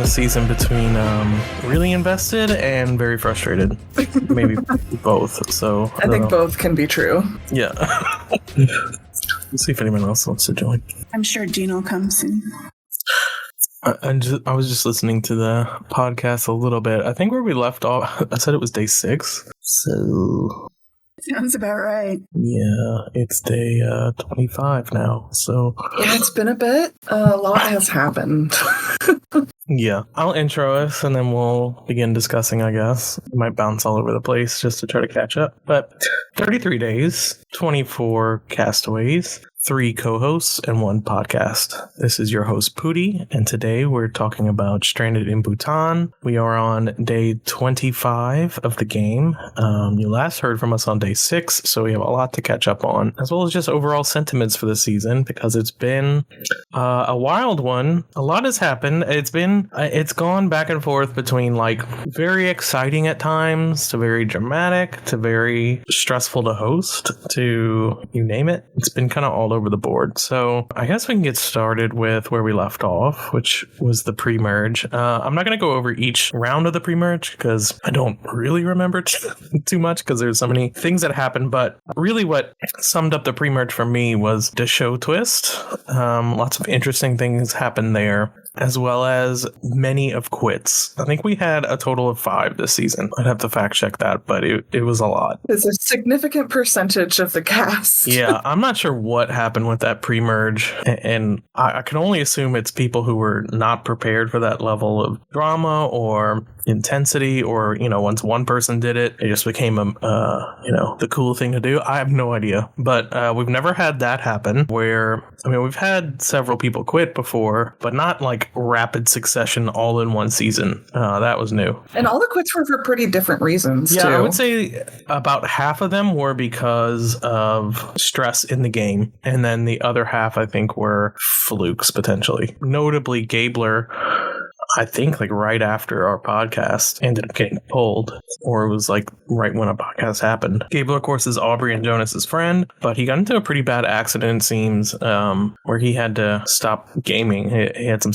season between really invested and very frustrated. Maybe both. So I think both can be true. Yeah. Let's see if anyone else wants to join. I'm sure Dean will come soon. I was just listening to the podcast a little bit. I think where we left off, I said it was day 6. So sounds about right. Yeah, it's day 25 now. So yeah, it's been a bit. A lot has happened. Yeah, I'll intro us and then we'll begin discussing, I guess. We might bounce all over the place just to try to catch up. But 33 days, 24 castaways, 3 co-hosts, and 1 podcast. This is your host, Pooty, and today we're talking about Stranded in Bhutan. We are on day 25 of the game. You last heard from us on day 6, so we have a lot to catch up on, as well as just overall sentiments for the season, because it's been a wild one. A lot has happened. It's gone back and forth between like very exciting at times to very dramatic to very stressful to host to you name it. It's been kind of all over the board. So I guess we can get started with where we left off, which was the pre-merge. I'm not going to go over each round of the pre-merge because I don't really remember too much because there's so many things that happened. But really what summed up the pre-merge for me was the show twist. Lots of interesting things happened there, as well as many of quits. I think we had a total of 5 this season. I'd have to fact check that, but it was a lot. It's a significant percentage of the cast. Yeah, I'm not sure what happened with that pre-merge, and I can only assume it's people who were not prepared for that level of drama or intensity, or, you know, once one person did it, it just became the cool thing to do. I have no idea, but we've never had that happen where, I mean, we've had several people quit before, but not like rapid succession all in one season. That was new. And all the quits were for pretty different reasons, too. I would say about half of them were because of stress in the game, and then the other half, I think, were flukes, potentially. Notably, Gabler, I think like right after our podcast ended up getting pulled, or it was like right when our podcast happened. Gabler, of course, is Aubrey and Jonas's friend, but he got into a pretty bad accident, it seems, where he had to stop gaming. He had some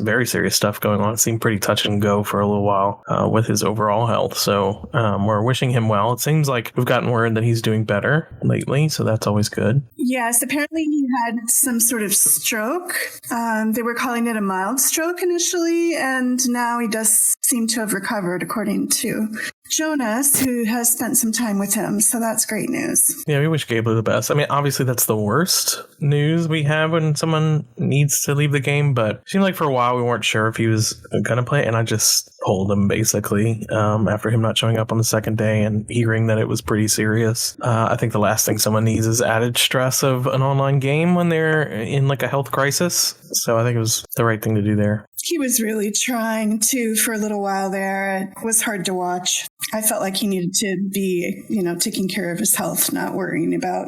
very serious stuff going on. It seemed pretty touch and go for a little while with his overall health. So we're wishing him well. It seems like we've gotten word that he's doing better lately, so that's always good. Yes, apparently he had some sort of stroke. They were calling it a mild stroke initially, and now he does seem to have recovered, according to Jonas, who has spent some time with him. So that's great news. Yeah, we wish Gabler the best. I mean, obviously that's the worst news we have when someone needs to leave the game, but it seemed like for a while we weren't sure if he was going to play, and I just pulled him basically after him not showing up on the second day and hearing that it was pretty serious. I think the last thing someone needs is added stress of an online game when they're in like a health crisis. So I think it was the right thing to do there. He was really trying to for a little while there. It was hard to watch. I felt like he needed to be, taking care of his health, not worrying about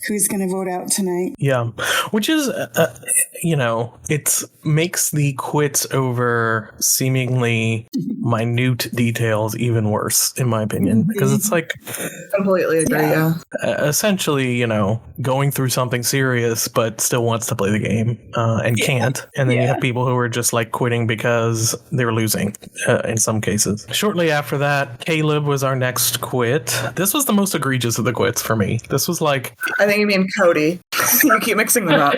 who's going to vote out tonight. Yeah, which is, it makes the quits over seemingly minute details even worse, in my opinion, because it's like... Completely agree, yeah. Essentially, going through something serious, but still wants to play the game and can't. And then you have people who are just like quitting because they're losing in some cases. Shortly after that, Caleb was our next quit. This was the most egregious of the quits for me. This was like... I think you mean Cody. You keep mixing them up.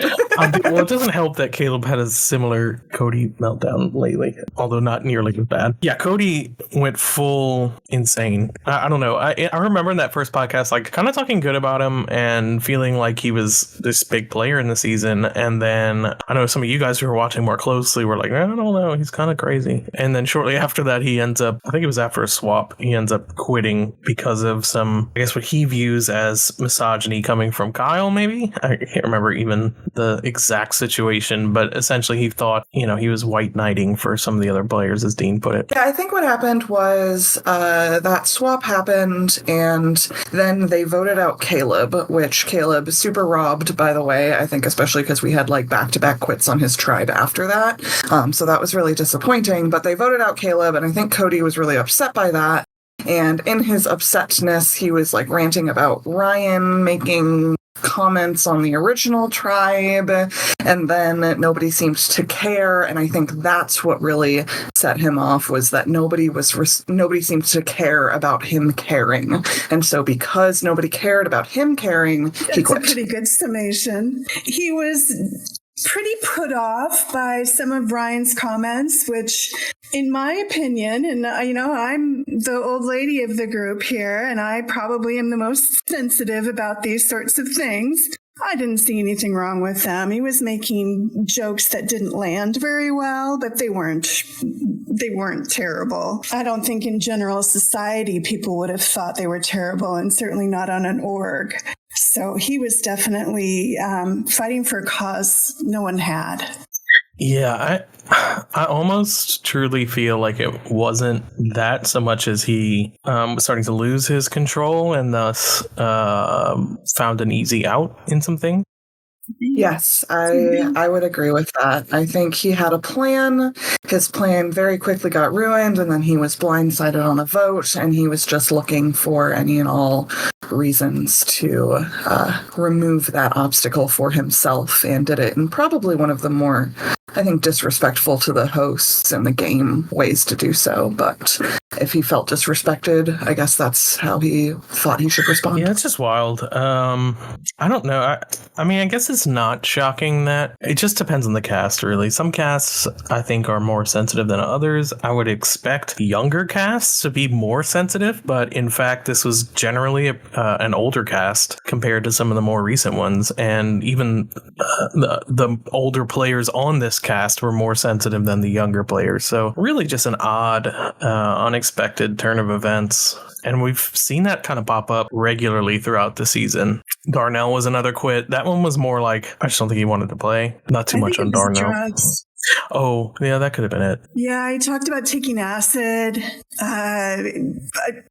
Well, it doesn't help that Caleb had a similar Cody meltdown lately, although not nearly as bad. Yeah, Cody went full insane. I don't know. I remember in that first podcast, like kind of talking good about him and feeling like he was this big player in the season. And then I know some of you guys who were watching more closely were like, I don't know, he's kind of crazy. And then shortly after that, he ends up, I think it was after a swap, he ends up quitting because of some, I guess what he views as misogyny coming from Kyle, maybe? I can't remember even the exact situation, but essentially he thought, he was white knighting for some of the other players, as Dean put it. Yeah, I think what happened was that swap happened, and then they voted out Caleb, which Caleb super robbed, by the way, I think especially because we had like back-to-back quits on his tribe after that. So that was really disappointing, but they voted out Caleb, and I think Cody was really upset by that. And in his upsetness, he was like ranting about Ryan making comments on the original tribe, and then nobody seemed to care. And I think that's what really set him off, was that nobody seemed to care about him caring. And so because nobody cared about him caring, he quit. That's a pretty good summation. He was pretty put off by some of Ryan's comments, which, in my opinion, and I'm the old lady of the group here, and I probably am the most sensitive about these sorts of things. I didn't see anything wrong with them. He was making jokes that didn't land very well, but they weren't terrible. I don't think in general society people would have thought they were terrible, and certainly not on an org. So he was definitely fighting for a cause no one had. Yeah, I almost truly feel like it wasn't that so much as he was starting to lose his control and thus found an easy out in some things. Yes, I would agree with that. I think he had a plan. His plan very quickly got ruined, and then he was blindsided on a vote, and he was just looking for any and all reasons to remove that obstacle for himself, and did it in probably one of the more, I think, disrespectful to the hosts in the game ways to do so. But if he felt disrespected, I guess that's how he thought he should respond. Yeah, it's just wild. I don't know. I mean, I guess it's not shocking that it just depends on the cast, really. Some casts, I think, are more sensitive than others. I would expect younger casts to be more sensitive, but in fact, this was generally an older cast compared to some of the more recent ones. And even the older players on this cast were more sensitive than the younger players. So really just an odd, unexpected turn of events. And we've seen that kind of pop up regularly throughout the season. Darnell was another quit. That one was more like, I just don't think he wanted to play. Not too much on Darnell. Drugs. Oh, yeah, that could have been it. Yeah, he talked about taking acid,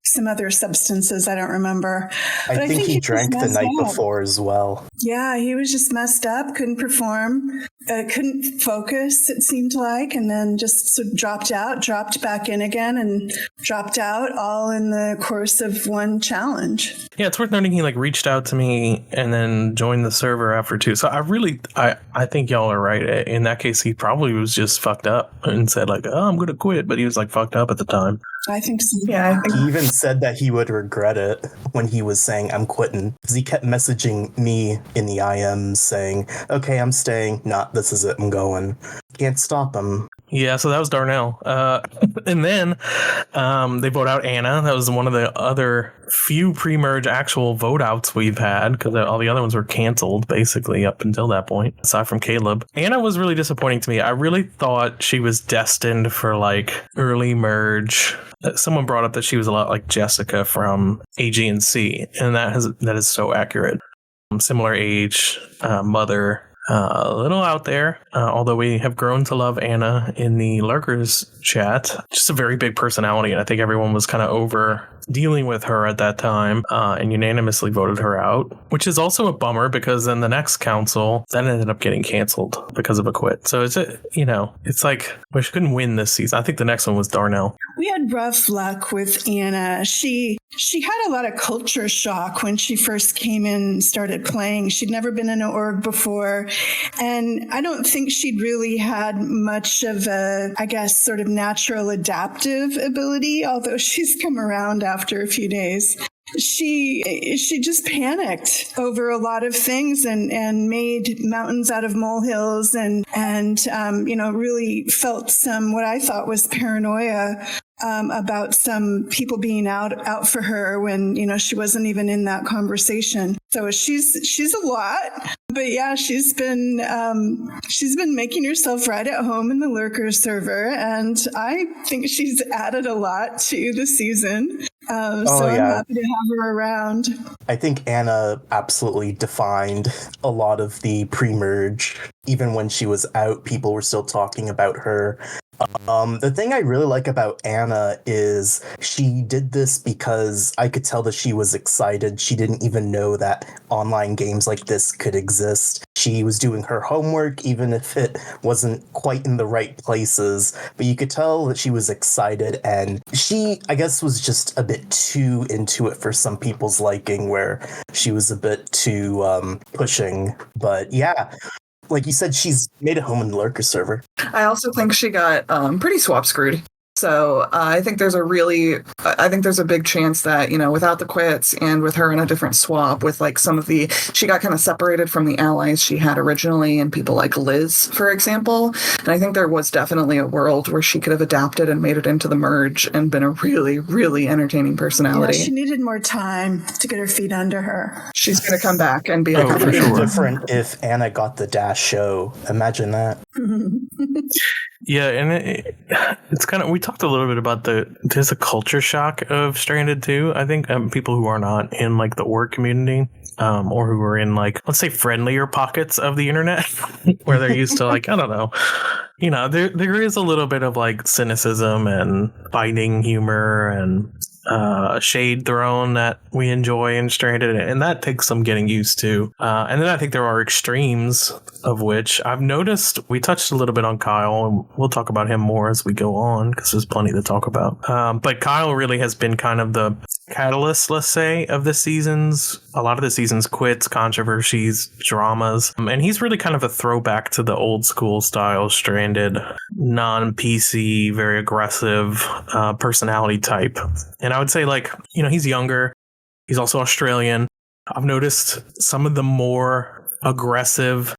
some other substances, I don't remember. But I think he drank the night before as well. Yeah, he was just messed up, couldn't perform, couldn't focus, it seemed like, and then just sort of dropped back in again, and dropped out, all in the course of one challenge. Yeah, it's worth noting he reached out to me and then joined the server after too. So I think y'all are right. In that case, he probably was just fucked up and said I'm gonna quit, but he was fucked up at the time. I think so. Yeah, He even said that he would regret it when he was saying, I'm quitting. Because he kept messaging me in the IMs saying, okay, I'm staying. Nah, this is it. I'm going. Can't stop him. Yeah, so that was Darnell. And then they vote out Anna. That was one of the other few pre-merge actual vote outs we've had, because all the other ones were canceled basically up until that point, aside from Caleb. Anna was really disappointing to me. I really thought she was destined for early merge. Someone brought up that she was a lot like Jessica from AG&C, and that is so accurate. Similar age, mother, a little out there, although we have grown to love Anna in the Lurkers chat. Just a very big personality, and I think everyone was kind of over dealing with her at that time, and unanimously voted her out, which is also a bummer, because then the next council that ended up getting canceled because of a quit. So it's like we couldn't win this season. I think the next one was Darnell. We had rough luck with Anna. She had a lot of culture shock when she first came in and started playing. She'd never been in an org before, and I don't think she'd really had much of a, I guess, sort of natural adaptive ability, although she's come around after a few days. She just panicked over a lot of things and made mountains out of molehills and really felt some, what I thought was paranoia about some people being out for her when, she wasn't even in that conversation. So she's a lot, but yeah, she's been making herself right at home in the Lurkers server, and I think she's added a lot to the season. I'm happy to have her around. I think Anna absolutely defined a lot of the pre-merge. Even when she was out, people were still talking about her The thing I really like about Anna is she did this because I could tell that she was excited. She didn't even know that online games like this could exist. She was doing her homework, even if it wasn't quite in the right places, but you could tell that she was excited, and she, I guess, was just a bit too into it for some people's liking, where she was a bit too pushing. But yeah, like you said, she's made a home in the Lurker server. I also think she got pretty swap screwed. So I think there's a big chance that, without the quits and with her in a different swap with like she got kind of separated from the allies she had originally and people like Liz, for example. And I think there was definitely a world where she could have adapted and made it into the merge and been a really, really entertaining personality. Yeah, she needed more time to get her feet under her. She's going to come back and be for sure. Different if Anna got the Dash show. Imagine that. Yeah, and it's kind of, we talked a little bit about there's a culture shock of Stranded too. I think people who are not in like the org community, or who are in like, let's say, friendlier pockets of the internet where they're used to like, I don't know, there is a little bit of like cynicism and biting humor and shade thrown that we enjoy in Stranded, and that takes some getting used to. And then I think there are extremes of which I've noticed. We touched a little bit on Kyle, and we'll talk about him more as we go on because there's plenty to talk about. But Kyle really has been kind of the catalyst, let's say, of a lot of the season's quits, controversies, dramas, and he's really kind of a throwback to the old school style Stranded, non-PC, very aggressive personality type. And I would say, like, he's younger. He's also Australian. I've noticed some of the more aggressive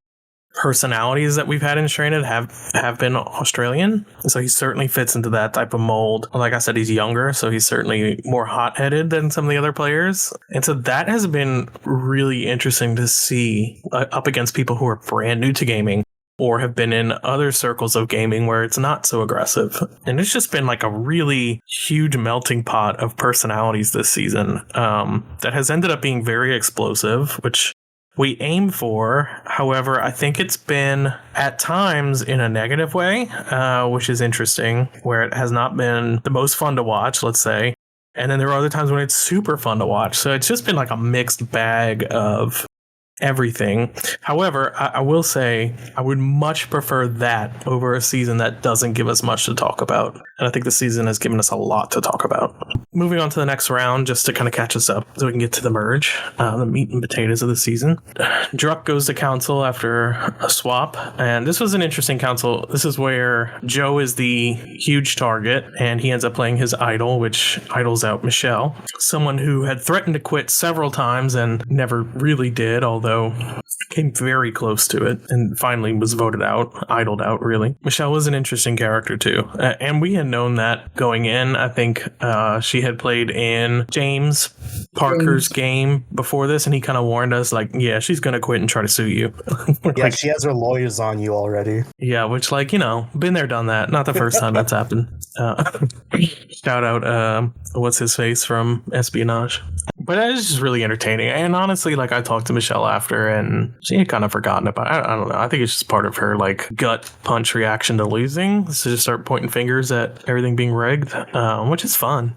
personalities that we've had in Stranded have been Australian. So he certainly fits into that type of mold. Like I said, he's younger, so he's certainly more hot-headed than some of the other players. And so that has been really interesting to see up against people who are brand new to gaming or have been in other circles of gaming where it's not so aggressive. And it's just been like a really huge melting pot of personalities this season that has ended up being very explosive, which we aim for. However, I think it's been at times in a negative way, which is interesting, where it has not been the most fun to watch, let's say. And then there are other times when it's super fun to watch. So it's just been like a mixed bag of everything. However, I will say I would much prefer that over a season that doesn't give us much to talk about. And I think the season has given us a lot to talk about. Moving on to the next round, just to kind of catch us up so we can get to the merge, the meat and potatoes of the season. Druck goes to council after a swap, and this was an interesting council. This is where Joe is the huge target, and he ends up playing his idol, which idles out Michelle, someone who had threatened to quit several times and never really did, although came very close to it and finally was voted out, idled out, really. Michelle was an interesting character, too. And we had known that going in. I think she had played in James Parker's game before this, and he kind of warned us, like, yeah, she's going to quit and try to sue you. Yeah, like, she has her lawyers on you already. Yeah, which, like, been there, done that. Not the first time that's happened. Shout out, what's his face from Espionage. But it was just really entertaining. And honestly, like, I talked to Michelle after, and she had kind of forgotten about it. I don't know. I think it's just part of her, like, gut punch reaction to losing. To just start pointing fingers at everything being rigged, which is fun,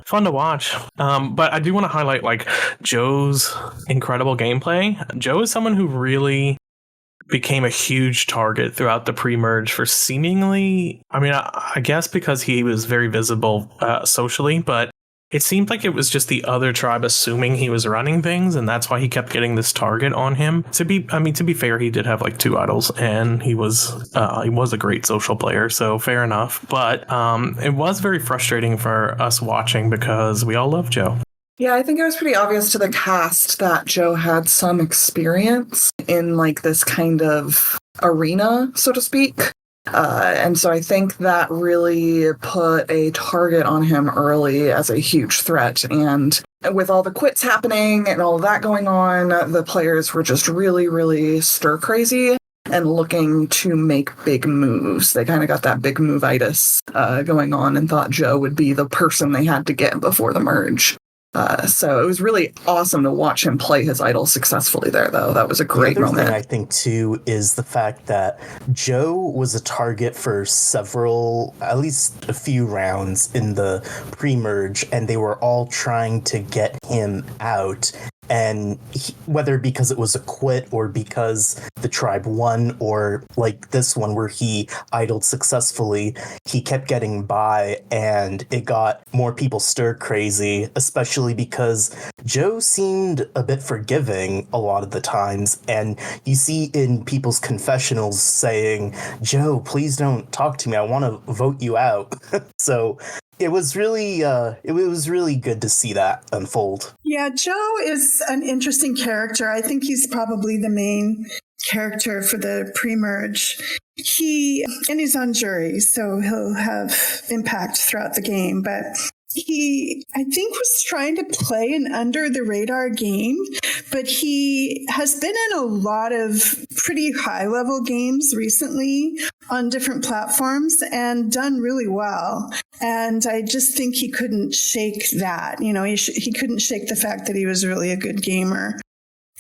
fun to watch. But I do want to highlight, like, Joe's incredible gameplay. Joe is someone who really became a huge target throughout the pre-merge for seemingly, I guess because he was very visible socially, but it seemed like it was just the other tribe assuming he was running things, and that's why he kept getting this target on him. To be fair, he did have like 2 idols, and he was a great social player, so fair enough. But it was very frustrating for us watching because we all love Joe. Yeah, I think it was pretty obvious to the cast that Joe had some experience in like this kind of arena, so to speak. And so I think that really put a target on him early as a huge threat. And with all the quits happening and all of that going on, the players were just really, really stir crazy and looking to make big moves. They kind of got that big move-itis going on and thought Joe would be the person they had to get before the merge. So it was really awesome to watch him play his idol successfully there, though. That was a great The other moment. thing I think, too, is the fact that Joe was a target for at least a few rounds in the pre-merge, and they were all trying to get him out. And whether because it was a quit or because the tribe won, or like this one where he idled successfully, he kept getting by, and it got more people stir crazy, especially because Joe seemed a bit forgiving a lot of the times. And you see in people's confessionals saying, "Joe, please don't talk to me. I want to vote you out." So it was really good to see that unfold. Yeah, Joe is an interesting character. I think he's probably the main character for the pre-merge. He's on jury, so he'll have impact throughout the game, but he, I think, was trying to play an under-the-radar game, but he has been in a lot of pretty high-level games recently on different platforms and done really well. And I just think he couldn't shake that. You know, he couldn't shake the fact that he was really a good gamer.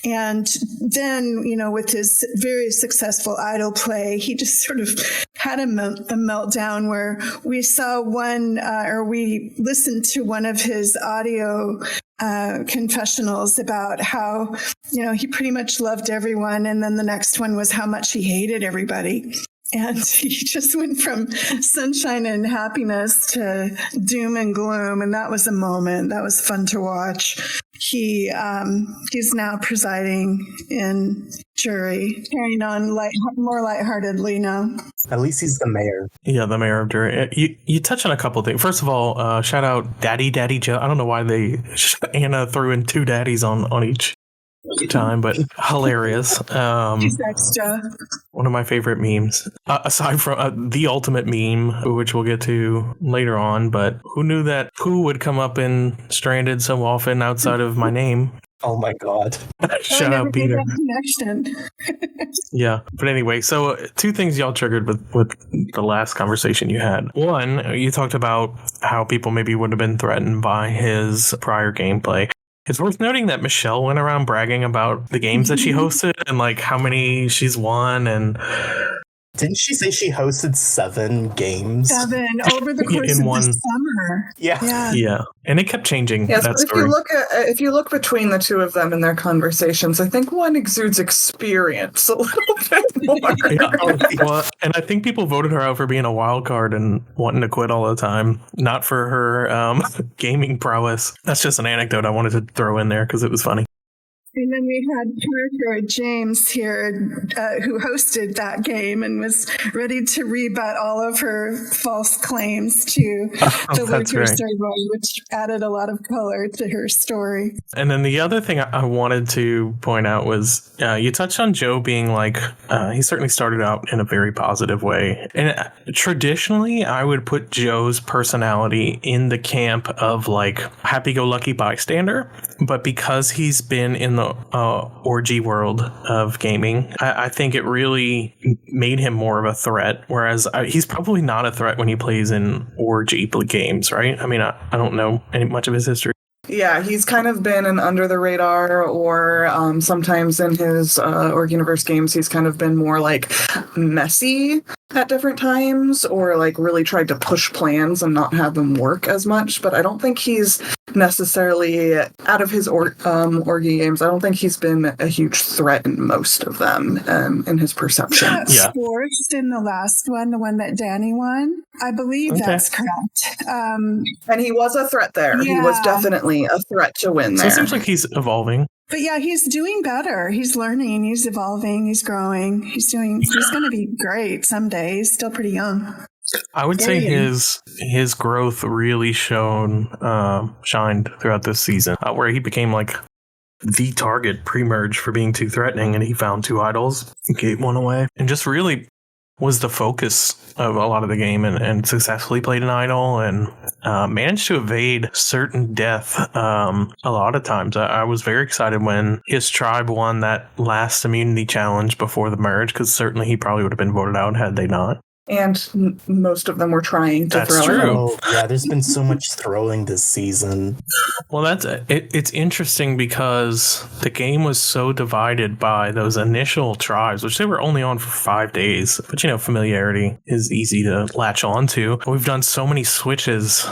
And then, you know, with his very successful idol play, he just sort of had a meltdown where we saw we listened to one of his audio confessionals about how, you know, he pretty much loved everyone. And then the next one was how much he hated everybody. And he just went from sunshine and happiness to doom and gloom. And that was a moment that was fun to watch. He's now presiding in jury, carrying on more lightheartedly now. At least he's the mayor. Yeah, the mayor of jury. You touch on a couple of things. First of all, shout out Daddy Joe. I don't know why Anna threw in two daddies on each time, but hilarious. He's extra. One of my favorite memes, aside from the ultimate meme, which we'll get to later on. But who knew that Pooh would come up in Stranded so often outside of my name? Oh my god. Shout out Peter. Connection. Yeah. But anyway, so two things y'all triggered with the last conversation you had. One, you talked about how people maybe would have been threatened by his prior gameplay. It's worth noting that Michelle went around bragging about the games that she hosted and like how many she's won. And didn't she say she hosted 7 games? 7 over the course of the summer. Yeah. And it kept changing. Yes, that but story. if you look between the two of them in their conversations, I think one exudes experience a little bit more. Well, and I think people voted her out for being a wild card and wanting to quit all the time, not for her gaming prowess. That's just an anecdote I wanted to throw in there because it was funny. And then we had Parker James here, who hosted that game and was ready to rebut all of her false claims to the Lurker survey, which added a lot of color to her story. And then the other thing I wanted to point out was you touched on Joe being like, he certainly started out in a very positive way. And traditionally, I would put Joe's personality in the camp of like happy-go-lucky bystander. But because he's been in the orgy world of gaming, I think it really made him more of a threat, whereas he's probably not a threat when he plays in orgy games, right? I mean, I don't know much of his history. Yeah, he's kind of been an under the radar, or sometimes in his Org Universe games, he's kind of been more like messy at different times, or like really tried to push plans and not have them work as much. But I don't think he's necessarily, out of his Orgy games, I don't think he's been a huge threat in most of them in his perception. Yeah. Forced in the last one, the one that Danny won. I believe that's correct. And he was a threat there. Yeah. He was definitely a threat to win there. So it seems like he's evolving. But yeah, he's doing better. He's learning. He's evolving. He's growing. He's going to be great someday. He's still pretty young. I would say his growth really shined throughout this season, where he became like the target pre-merge for being too threatening, and he found 2 idols, gave one away, and just really was the focus of a lot of the game, and successfully played an idol and managed to evade certain death a lot of times. I was very excited when his tribe won that last immunity challenge before the merge, because certainly he probably would have been voted out had they not. And most of them were trying to That's throw true. in. Oh, yeah, there's been so much throwing this season. Well, it's interesting because the game was so divided by those initial tribes, which they were only on for 5 days. But, familiarity is easy to latch on to. We've done so many switches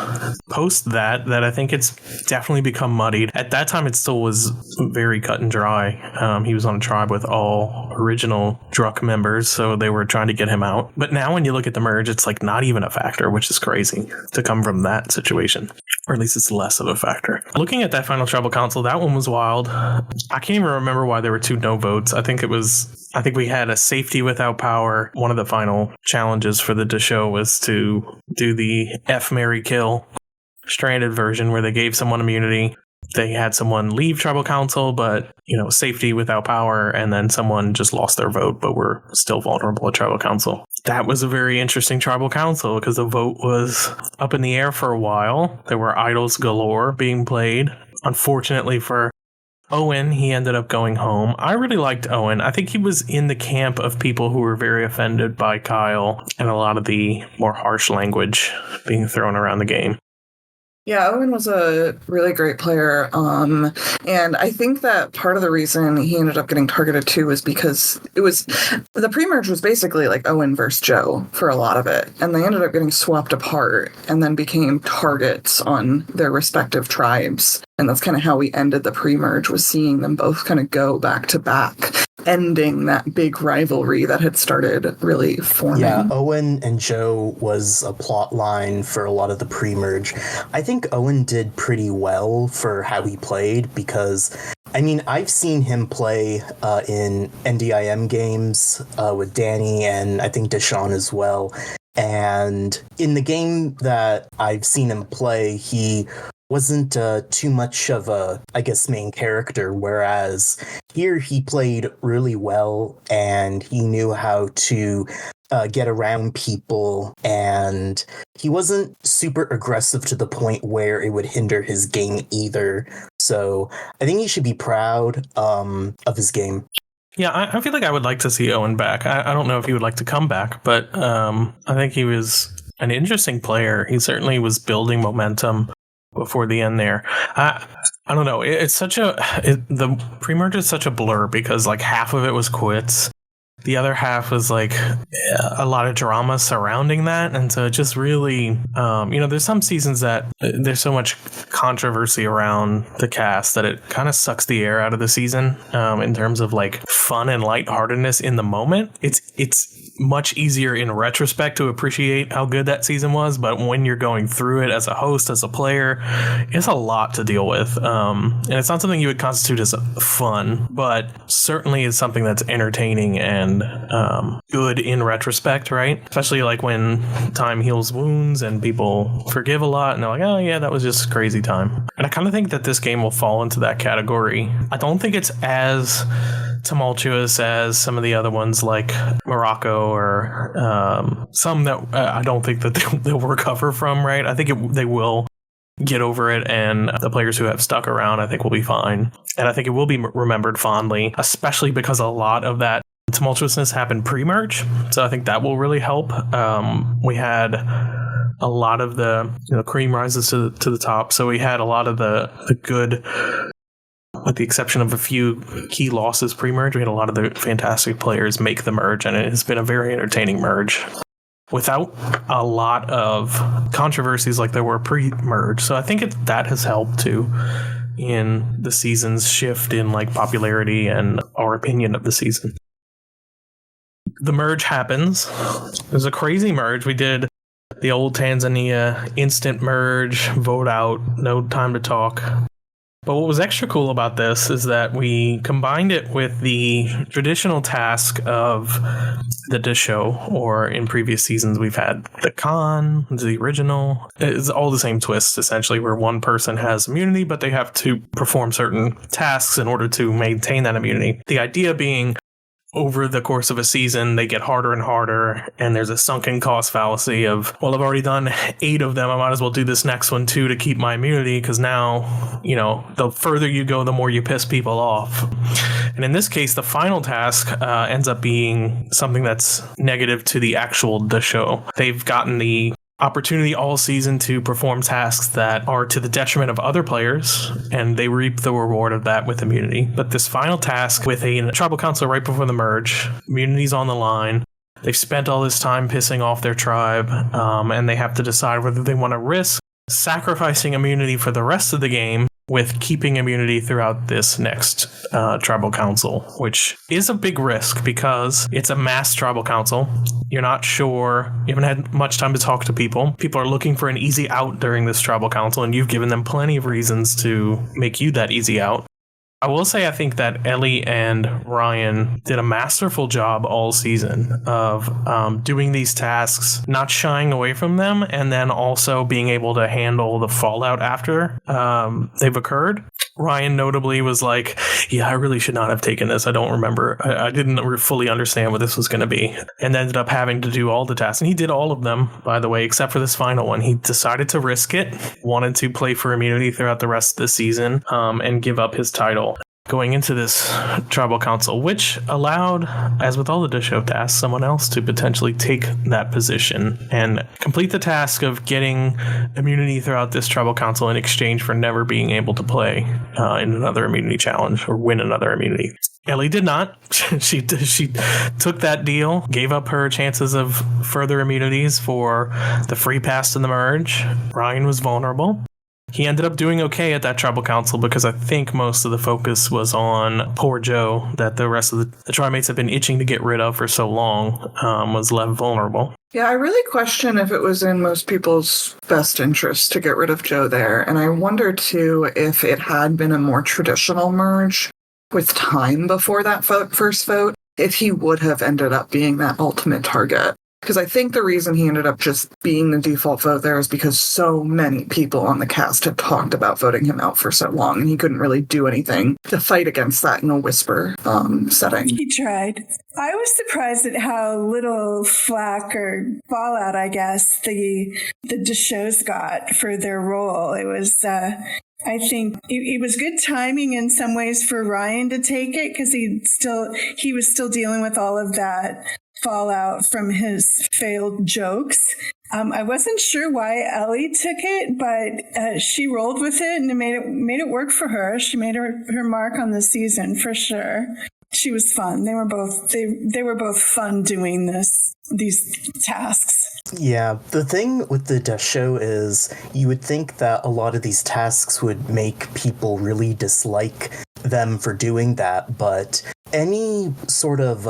post that I think it's definitely become muddied. At that time, it still was very cut and dry. He was on a tribe with all original Druk members, so they were trying to get him out. But now when you look at the merge, it's like not even a factor, which is crazy to come from that situation. Or at least it's less of a factor. Looking at that final tribal council, that one was wild. I can't even remember why there were 2 no votes. I think we had a safety without power. One of the final challenges for the show was to do the F, marry, kill stranded version where they gave someone immunity. They had someone leave tribal council, but, safety without power, and then someone just lost their vote, but were still vulnerable at tribal council. That was a very interesting tribal council because the vote was up in the air for a while. There were idols galore being played. Unfortunately for Owen, he ended up going home. I really liked Owen. I think he was in the camp of people who were very offended by Kyle and a lot of the more harsh language being thrown around the game. Yeah, Owen was a really great player, and I think that part of the reason he ended up getting targeted too was because the pre-merge was basically like Owen versus Joe for a lot of it, and they ended up getting swapped apart and then became targets on their respective tribes, and that's kind of how we ended the pre-merge, was seeing them both kind of go back to back, ending that big rivalry that had started really forming. Yeah, Owen and Joe was a plot line for a lot of the pre-merge. I think Owen did pretty well for how he played because, I've seen him play in NDIM games with Danny and I think Deshaun as well. And in the game that I've seen him play, he wasn't too much of a, main character, whereas here he played really well and he knew how to get around people, and he wasn't super aggressive to the point where it would hinder his game either. So I think he should be proud of his game. Yeah, I feel like I would like to see Owen back. I don't know if he would like to come back, but I think he was an interesting player. He certainly was building momentum before the end there. I don't know. The pre-merge is such a blur because like half of it was quits. The other half was like a lot of drama surrounding that. And so it just really, there's some seasons that there's so much controversy around the cast that it kind of sucks the air out of the season in terms of like fun and lightheartedness in the moment. It's much easier in retrospect to appreciate how good that season was. But when you're going through it as a host, as a player, it's a lot to deal with. And it's not something you would constitute as fun, but certainly is something that's entertaining and good in retrospect, right? Especially like when time heals wounds and people forgive a lot and they're like, oh yeah, that was just crazy time. And I kind of think that this game will fall into that category. I don't think it's as tumultuous as some of the other ones like Morocco or some that I don't think that they'll recover from, right? I think they will get over it, and the players who have stuck around I think will be fine, and I think it will be remembered fondly, especially because a lot of that tumultuousness happened pre-merge, so I think that will really help. We had a lot of the cream rises to the top, so we had a lot of the good, with the exception of a few key losses pre-merge. We had a lot of the fantastic players make the merge, and it has been a very entertaining merge without a lot of controversies like there were pre-merge. So I think that has helped too in the season's shift in like popularity and our opinion of the season. The merge happens. It was a crazy merge. We did the old Tanzania instant merge, vote out, no time to talk. But what was extra cool about this is that we combined it with the traditional task of the dish show, or in previous seasons we've had the con, the original. It's all the same twists, essentially, where one person has immunity, but they have to perform certain tasks in order to maintain that immunity. The idea being over the course of a season, they get harder and harder, and there's a sunken cost fallacy of, well, I've already done 8 of them, I might as well do this next one too to keep my immunity, because now, the further you go, the more you piss people off. And in this case, the final task ends up being something that's negative to the show. They've gotten the opportunity all season to perform tasks that are to the detriment of other players, and they reap the reward of that with immunity. But this final task with a tribal council right before the merge, immunity's on the line. They've spent all this time pissing off their tribe, and they have to decide whether they want to risk sacrificing immunity for the rest of the game with keeping immunity throughout this next tribal council, which is a big risk because it's a mass tribal council. You're not sure, you haven't had much time to talk to people. People are looking for an easy out during this tribal council, and you've given them plenty of reasons to make you that easy out. I will say I think that Ellie and Ryan did a masterful job all season of doing these tasks, not shying away from them, and then also being able to handle the fallout after they've occurred. Ryan notably was like, yeah, I really should not have taken this. I don't remember. I didn't fully understand what this was going to be, and ended up having to do all the tasks. And he did all of them, by the way, except for this final one. He decided to risk it, wanted to play for immunity throughout the rest of the season, and give up his title going into this tribal council, which allowed, as with all the show tasks, someone else to potentially take that position and complete the task of getting immunity throughout this tribal council in exchange for never being able to play in another immunity challenge or win another immunity. Ellie did not. She took that deal, gave up her chances of further immunities for the free pass to the merge. Ryan was vulnerable. He ended up doing okay at that tribal council because I think most of the focus was on poor Joe, that the rest of the tribe mates have been itching to get rid of for so long, was left vulnerable. Yeah, I really question if it was in most people's best interest to get rid of Joe there. And I wonder, too, if it had been a more traditional merge with time before that first vote, if he would have ended up being that ultimate target. Because I think the reason he ended up just being the default vote there is because so many people on the cast had talked about voting him out for so long, and he couldn't really do anything to fight against that in a whisper setting. He tried. I was surprised at how little flack or fallout, I guess, the shows got for their role. It was... I think it was good timing in some ways for Ryan to take it because he was still dealing with all of that fallout from his failed jokes. I wasn't sure why Ellie took it, but she rolled with it and it made it work for her. She made her mark on the season for sure. She was fun. They were both fun doing these tasks. Yeah, the thing with the show is you would think that a lot of these tasks would make people really dislike them for doing that, but any sort of,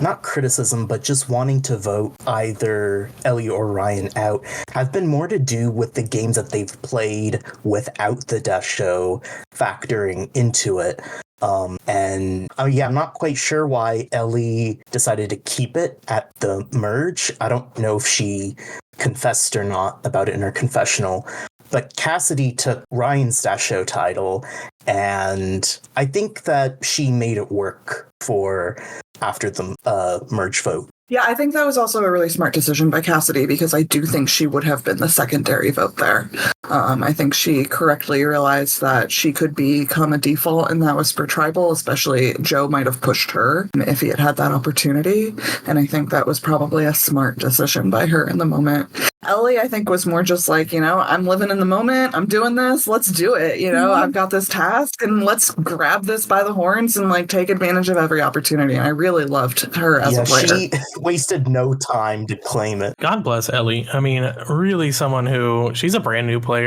not criticism, but just wanting to vote either Ellie or Ryan out have been more to do with the games that they've played without the Death Show factoring into it. I'm not quite sure why Ellie decided to keep it at the merge. I don't know if she confessed or not about it in her confessional, but Cassidy took Ryan's Dash Show title, and I think that she made it work for after the merge vote. Yeah, I think that was also a really smart decision by Cassidy because I do think she would have been the secondary vote there. I think she correctly realized that she could become a default in that Whisper Tribal, especially Joe might have pushed her if he had had that opportunity. And I think that was probably a smart decision by her in the moment. Ellie, I think, was more just like, I'm living in the moment. I'm doing this. Let's do it. I've got this task and let's grab this by the horns and take advantage of every opportunity. And I really loved her as a player. She wasted no time to claim it. God bless Ellie. I mean, really someone she's a brand new player.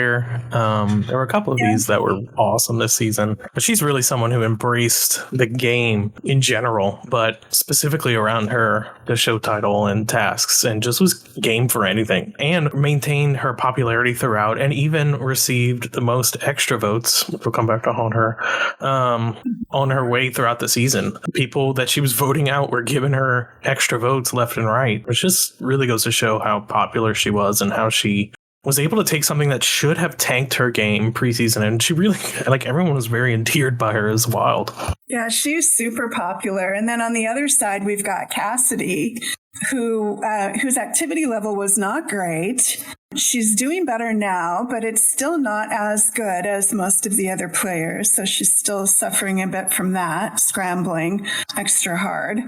There were a couple of these that were awesome this season, but she's really someone who embraced the game in general, but specifically around the show title and tasks, and just was game for anything. And maintained her popularity throughout, and even received the most extra votes, which will come back to haunt her, on her way throughout the season. People that she was voting out were giving her extra votes left and right, which just really goes to show how popular she was and how she was able to take something that should have tanked her game preseason, and she really, like, everyone was very endeared by her as Wild. Yeah, she's super popular. And then on the other side, we've got Cassidy, whose activity level was not great. She's doing better now, but it's still not as good as most of the other players. So she's still suffering a bit from that, scrambling extra hard.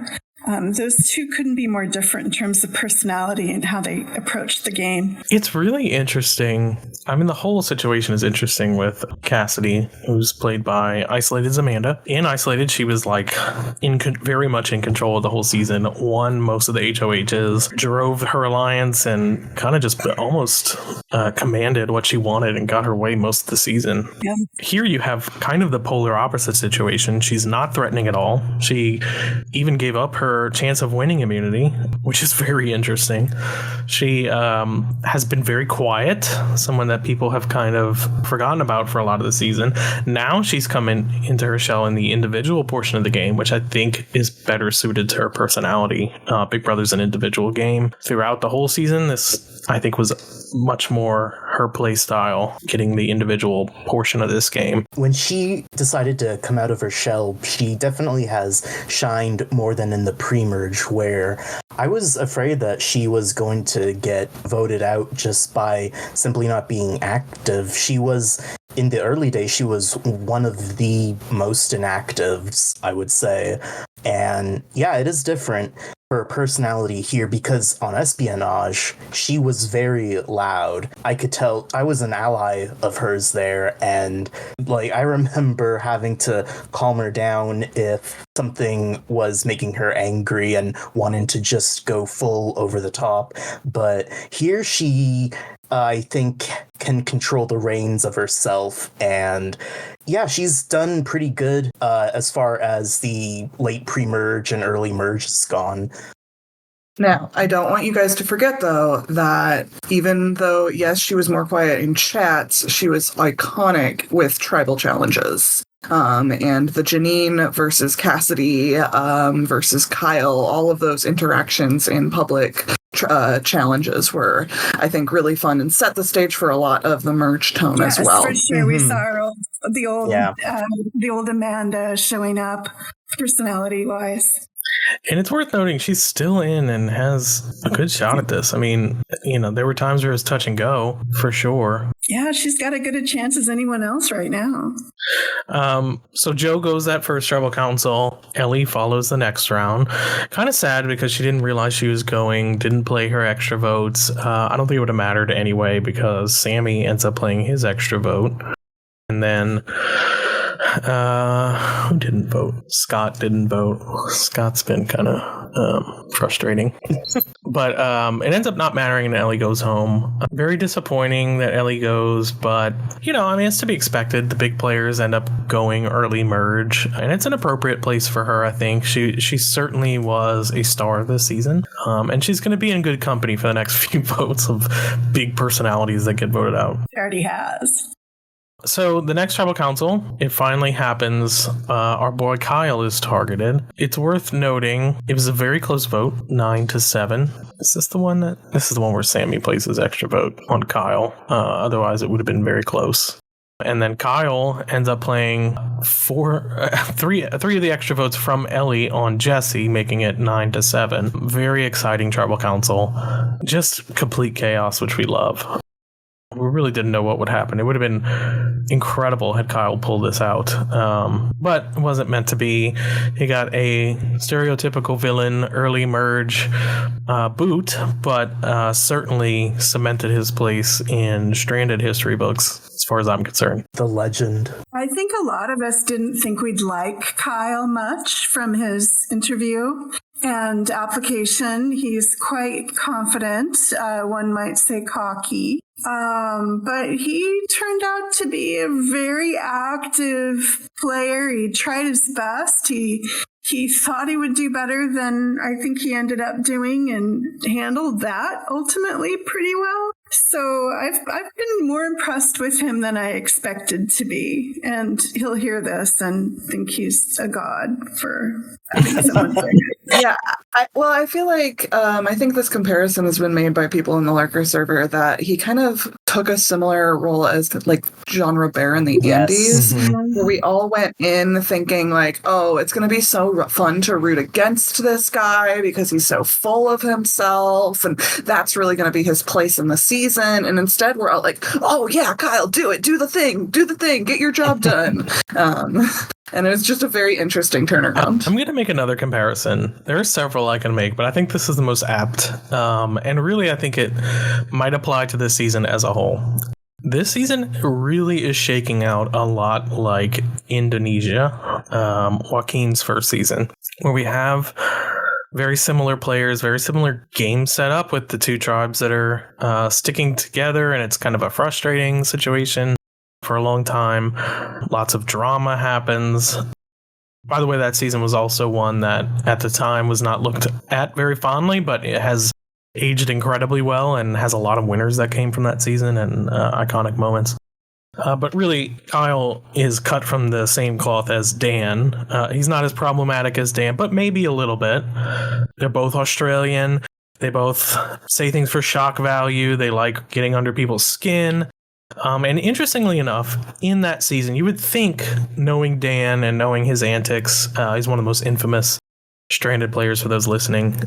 Those two couldn't be more different in terms of personality and how they approach the game. It's really interesting. I mean, the whole situation is interesting with Cassidy, who's played by Isolated's Amanda. In Isolated, she was like very much in control of the whole season, won most of the HOHs, drove her alliance, and kind of just almost commanded what she wanted and got her way most of the season. Yeah. Here you have kind of the polar opposite situation. She's not threatening at all. She even gave up her chance of winning immunity, which is very interesting. She has been very quiet, someone that people have kind of forgotten about for a lot of the season. Now she's coming into her shell in the individual portion of the game, which I think is better suited to her personality. Big Brother's an individual game. Throughout the whole season, this, I think, was much more her play style, getting the individual portion of this game. When she decided to come out of her shell, she definitely has shined more than in the pre-merge, where I was afraid that she was going to get voted out just by simply not being active. She was, in the early days, she was one of the most inactives, I would say. And yeah, it is different. Her personality here, because on Espionage, she was very loud. I could tell I was an ally of hers there, and like I remember having to calm her down if something was making her angry and wanting to just go full over the top. But here she, I think, can control the reins of herself, and yeah, she's done pretty good as far as the late pre-merge and early merge has gone. Now, I don't want you guys to forget, though, that even though, yes, she was more quiet in chats, she was iconic with tribal challenges. And the Janine versus Cassidy versus Kyle, all of those interactions in public challenges were, I think, really fun and set the stage for a lot of the merge tone as well. For sure. We saw the old Amanda showing up personality-wise. And it's worth noting she's still in and has a good shot at this. I mean, you know, there were times where it was touch and go, for sure. Yeah, she's got as good a chance as anyone else right now. So Joe goes that first tribal council. Ellie follows the next round. Kind of sad because she didn't realize she was going, didn't play her extra votes. I don't think it would have mattered anyway because Sammy ends up playing his extra vote. And then... who didn't vote? Scott didn't vote. Scott's been kind of frustrating. But it ends up not mattering and Ellie goes home. Very disappointing that Ellie goes, but, you know, I mean, it's to be expected. The big players end up going early merge, and it's an appropriate place for her, I think. She certainly was a star this season, and she's going to be in good company for the next few votes of big personalities that get voted out. She already has. So the next tribal council, it finally happens. Our boy Kyle is targeted. It's worth noting it was a very close vote, 9-7. Is this the one this is the one where Sammy plays his extra vote on Kyle? Otherwise, it would have been very close. And then Kyle ends up playing three of the extra votes from Ellie on Jesse, making it 9-7. Very exciting tribal council. Just complete chaos, which we love. We really didn't know what would happen. It would have been incredible had Kyle pulled this out. But it wasn't meant to be. He got a stereotypical villain early merge boot, but certainly cemented his place in Stranded history books, as far as I'm concerned. The legend. I think a lot of us didn't think we'd like Kyle much from his interview and application. He's quite confident, one might say cocky. But he turned out to be a very active player. He tried his best. He thought he would do better than I think he ended up doing, and handled that ultimately pretty well. So I've been more impressed with him than I expected to be. And he'll hear this and think he's a god for having someone say it. Yeah, I feel like I think this comparison has been made by people in the Lurker server that he kind of took a similar role as like Jean Robert in the Indies, where we all went in thinking like, oh, it's going to be so fun to root against this guy because he's so full of himself, and that's really going to be his place in the season. And instead, we're all like, oh yeah, Kyle, do it, do the thing, get your job done. And it's just a very interesting turnaround. I'm going to make another comparison. There are several I can make, but I think this is the most apt. And really, I think it might apply to this season as a whole. This season really is shaking out a lot like Indonesia, Joaquin's first season, where we have very similar players, very similar game setup with the two tribes that are sticking together, and it's kind of a frustrating situation for a long time. Lots of drama happens. By the way, that season was also one that at the time was not looked at very fondly, but it has aged incredibly well and has a lot of winners that came from that season and iconic moments. But really, Kyle is cut from the same cloth as Dan. He's not as problematic as Dan, but maybe a little bit. They're both Australian. They both say things for shock value. They like getting under people's skin. And interestingly enough, in that season, you would think, knowing Dan and knowing his antics, he's one of the most infamous stranded players for those listening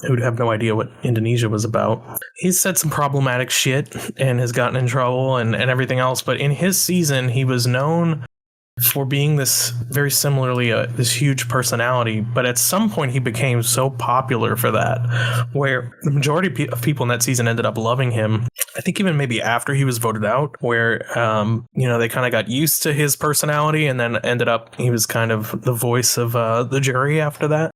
who'd have no idea what Indonesia was about. He's said some problematic shit and has gotten in trouble and everything else. But in his season, he was known for being this very similarly this huge personality. But at some point, he became so popular for that, where the majority of people in that season ended up loving him. I think even maybe after he was voted out, where, they kind of got used to his personality and then ended up, he was kind of the voice of the jury after that.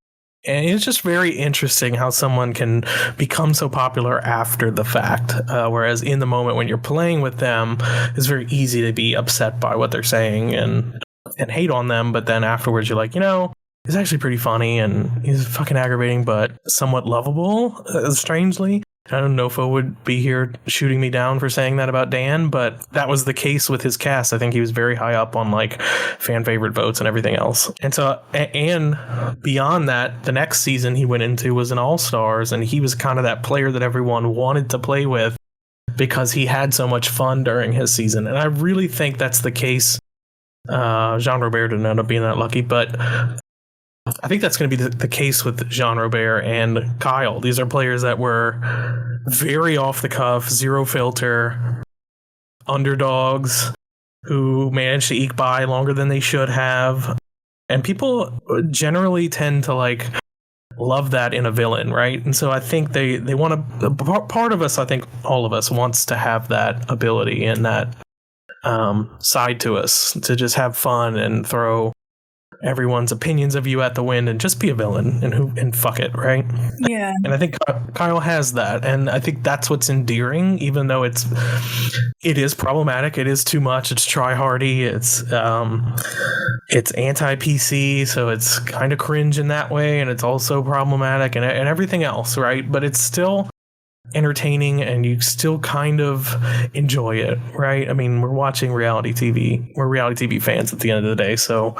And it's just very interesting how someone can become so popular after the fact, whereas in the moment when you're playing with them, it's very easy to be upset by what they're saying and hate on them. But then afterwards, you're like, he's actually pretty funny and he's fucking aggravating, but somewhat lovable, strangely. I don't know if I would be here shooting me down for saying that about Dan, but that was the case with his cast. I think he was very high up on like fan favorite votes and everything else. And so, and beyond that, the next season he went into was an All-Stars, and he was kind of that player that everyone wanted to play with because he had so much fun during his season. And I really think that's the case. Jean Robert didn't end up being that lucky, but I think that's going to be the case with Jean Robert and Kyle. These are players that were very off the cuff, zero filter, underdogs who managed to eke by longer than they should have. And people generally tend to like love that in a villain, right? And so I think they want to, part of us, I think all of us wants to have that ability and that side to us to just have fun and throw everyone's opinions of you at the wind and just be a villain and fuck it, right? Yeah. And I think Kyle has that, and I think that's what's endearing, even though it is problematic, it is too much, it's try-hardy, it's anti-PC, so it's kind of cringe in that way, and it's also problematic and everything else, right? But it's still entertaining and you still kind of enjoy it, right? I mean, we're watching reality TV. We're reality TV fans at the end of the day, so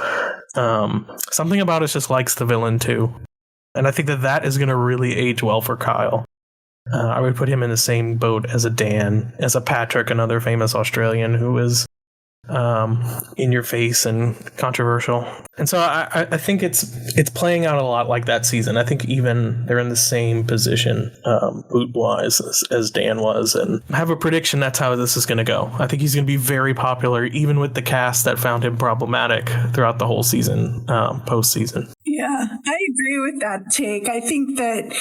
something about us just likes the villain too. And I think that is going to really age well for Kyle. I would put him in the same boat as a Dan, as a Patrick, another famous Australian who is in your face and controversial. And so I think it's playing out a lot like that season. I think even they're in the same position boot wise as Dan was, and I have a prediction that's how this is going to go. I think he's going to be very popular, even with the cast that found him problematic throughout the whole season, postseason. Yeah, I agree with that take. I think that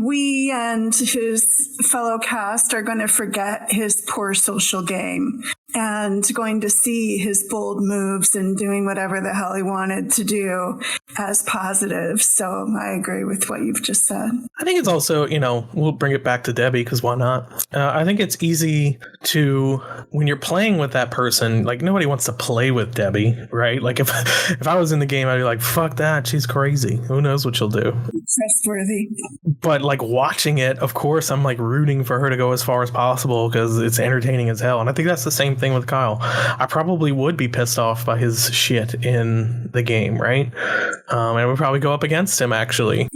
we and his fellow cast are going to forget his poor social game and going to see his bold moves and doing whatever the hell he wanted to do as positive. So I agree with what you've just said. I think it's also, we'll bring it back to Debbie because why not? I think it's easy to, when you're playing with that person, like nobody wants to play with Debbie, right? Like if I was in the game, I'd be like, fuck that, she's crazy. Who knows what she'll do? Trustworthy. But like watching it, of course, I'm like rooting for her to go as far as possible because it's entertaining as hell. And I think that's the same thing with Kyle. I probably would be pissed off by his shit in the game, right? And I would probably go up against him actually.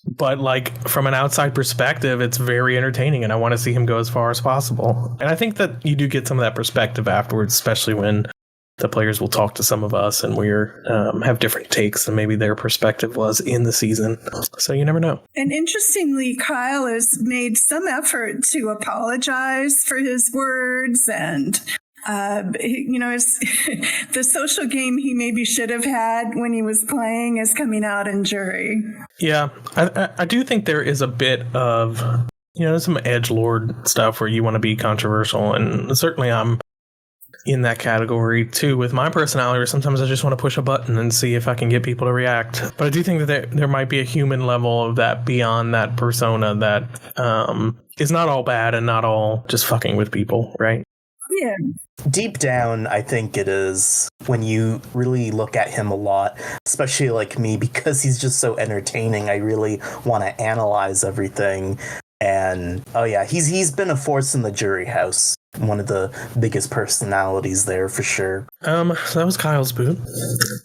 But like from an outside perspective, it's very entertaining and I want to see him go as far as possible. And I think that you do get some of that perspective afterwards, especially when the players will talk to some of us and we're have different takes than maybe their perspective was in the season. So you never know. And interestingly, Kyle has made some effort to apologize for his words and the social game he maybe should have had when he was playing is coming out in jury. Yeah, I do think there is a bit of, there's some edgelord stuff where you want to be controversial. And certainly I'm in that category too with my personality, where sometimes I just want to push a button and see if I can get people to react. But I do think that there might be a human level of that beyond that persona that is not all bad and not all just fucking with people, right? Yeah. Deep down, I think it is when you really look at him a lot, especially like me, because he's just so entertaining. I really want to analyze everything. And oh yeah, he's been a force in the jury house. One of the biggest personalities there for sure. So that was Kyle's boot.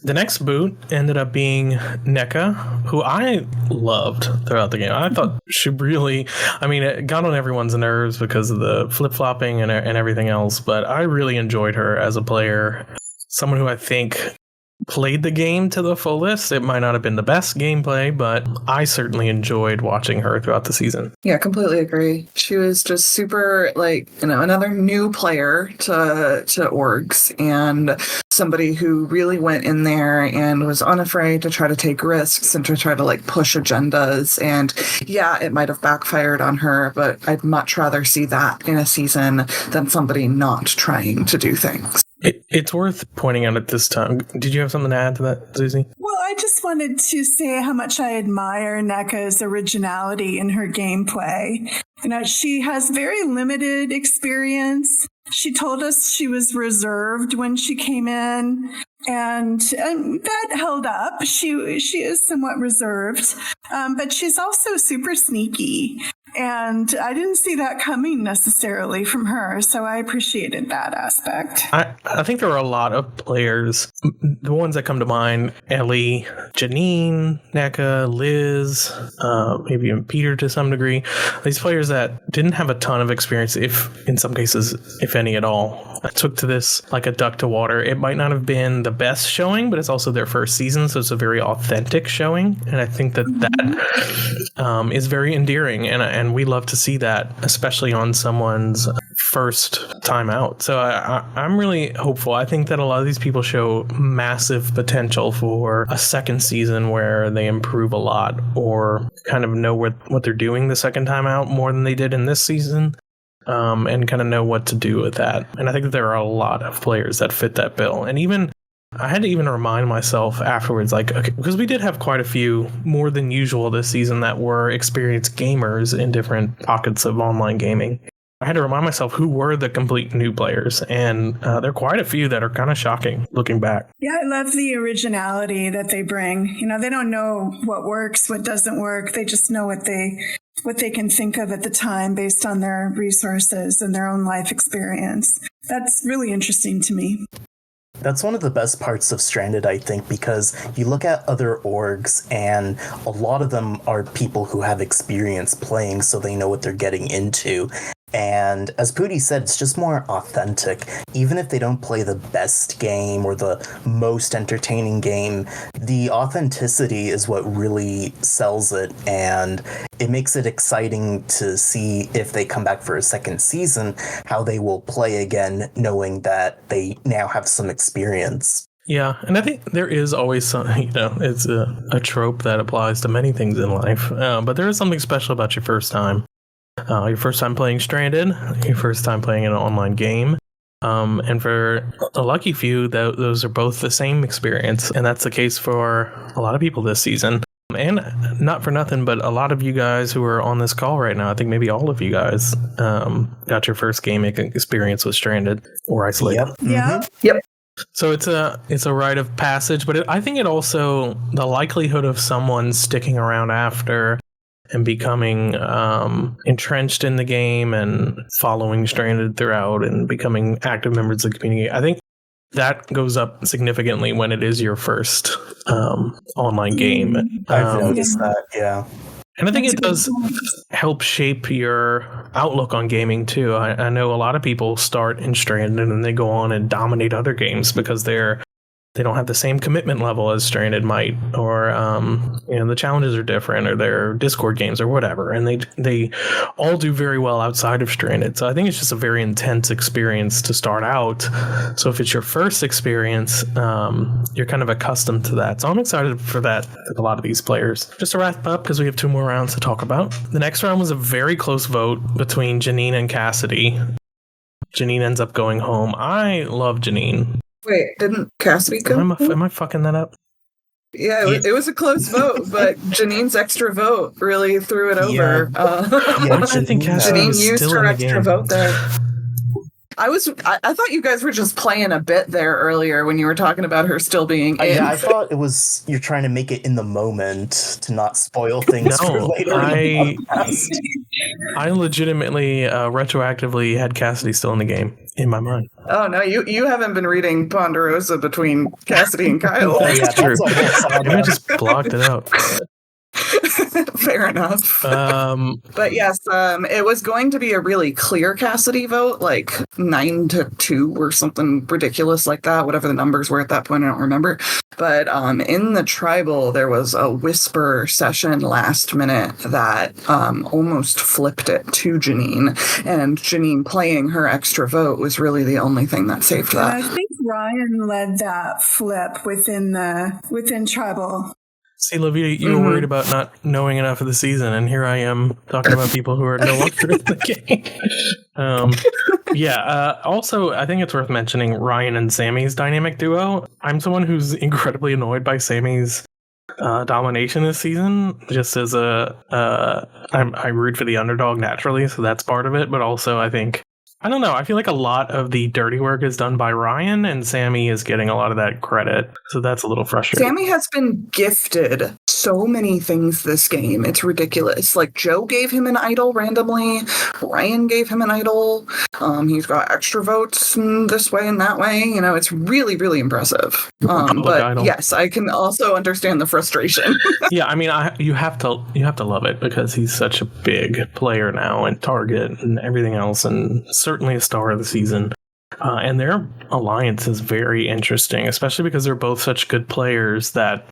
The next boot ended up being NECA, who I loved throughout the game. I thought she really, it got on everyone's nerves because of the flip-flopping and everything else, but I really enjoyed her as a player. Someone who I think played the game to the fullest. It might not have been the best gameplay, but I certainly enjoyed watching her throughout the season. Yeah, completely agree. She was just super, another new player to orgs, and somebody who really went in there and was unafraid to try to take risks and to try to push agendas. And yeah, it might have backfired on her, but I'd much rather see that in a season than somebody not trying to do things. It's worth pointing out at this time. Did you have something to add to that, Susie? Well, I just wanted to say how much I admire NECA's originality in her gameplay. She has very limited experience. She told us she was reserved when she came in, and that held up. She is somewhat reserved, but she's also super sneaky. And I didn't see that coming necessarily from her, so I appreciated that aspect. I think there are a lot of players, the ones that come to mind, Ellie, Janine, NECA, Liz, maybe even Peter to some degree. These players that didn't have a ton of experience, if in some cases, if any at all. I took to this like a duck to water. It might not have been the best showing, but it's also their first season, so it's a very authentic showing. And I think that is very endearing, and we love to see that, especially on someone's first time out. So I'm really hopeful. I think that a lot of these people show massive potential for a second season where they improve a lot or kind of know what they're doing the second time out more than they did in this season. And kind of know what to do with that. And I think that there are a lot of players that fit that bill. And even I had to even remind myself afterwards, okay, because we did have quite a few more than usual this season that were experienced gamers in different pockets of online gaming. I had to remind myself who were the complete new players, and there are quite a few that are kind of shocking looking back. Yeah, I love the originality that they bring. They don't know what works, what doesn't work. They just know what they can think of at the time based on their resources and their own life experience. That's really interesting to me. That's one of the best parts of Stranded, I think, because you look at other orgs and a lot of them are people who have experience playing, so they know what they're getting into. And as Pooty said, it's just more authentic. Even if they don't play the best game or the most entertaining game, the authenticity is what really sells it. And it makes it exciting to see if they come back for a second season, how they will play again, knowing that they now have some experience. Yeah, and I think there is always some, it's a trope that applies to many things in life. But there is something special about your first time. Your first time playing Stranded, your first time playing an online game. And for a lucky few, those are both the same experience. And that's the case for a lot of people this season. And not for nothing, but a lot of you guys who are on this call right now, I think maybe all of you guys got your first gaming experience with Stranded or Isolated. Yep. Yeah. Yep. So it's a rite of passage, but I think it also, the likelihood of someone sticking around after and becoming entrenched in the game and following Stranded throughout and becoming active members of the community, I think that goes up significantly when it is your first online game. I've noticed that, yeah. And I think it does help shape your outlook on gaming too. I know a lot of people start in Stranded and they go on and dominate other games because they don't have the same commitment level as Stranded might, or the challenges are different, or they're Discord games or whatever, and they all do very well outside of Stranded. So I think it's just a very intense experience to start out. So if it's your first experience, you're kind of accustomed to that. So I'm excited for that with a lot of these players. Just to wrap up, because we have 2 more rounds to talk about. The next round was a very close vote between Janine and Cassidy. Janine ends up going home. I love Janine. Wait, didn't Cassidy go? Am I fucking that up? Yeah, it was a close vote, but Janine's extra vote really threw it over. I think Cassidy Janine was used still her in the extra game. vote there. I thought you guys were just playing a bit there earlier when you were talking about her still being in. Yeah, I thought it was you're trying to make it in the moment to not spoil things for No, later. in the podcast. I legitimately retroactively had Cassidy still in the game in my mind. Oh no, you haven't been reading Ponderosa between Cassidy and Kyle. That's true. a whole saga. Maybe I just blocked it out. Fair enough. But yes, it was going to be a really clear Cassidy vote, like 9-2 or something ridiculous like that, whatever the numbers were at that point, I don't remember. But in the tribal, there was a whisper session last minute that almost flipped it to Janine, and Janine playing her extra vote was really the only thing that saved that. I think Ryan led that flip within tribal. See, Lavita, you were worried about not knowing enough of the season, and here I am talking about people who are no longer in the game. Also, I think it's worth mentioning Ryan and Sammy's dynamic duo. I'm someone who's incredibly annoyed by Sammy's domination this season. Just as I root for the underdog naturally, so that's part of it. But also, I don't know. I feel like a lot of the dirty work is done by Ryan, and Sammy is getting a lot of that credit. So that's a little frustrating. Sammy has been gifted so many things this game. It's ridiculous. Like, Joe gave him an idol randomly. Ryan gave him an idol. He's got extra votes this way and that way. You know, it's really, really impressive. But idol. yes, I can also understand the frustration. Yeah, I mean, you have to love it because he's such a big player now and target and everything else, and certainly a star of the season. And their alliance is very interesting, especially because they're both such good players that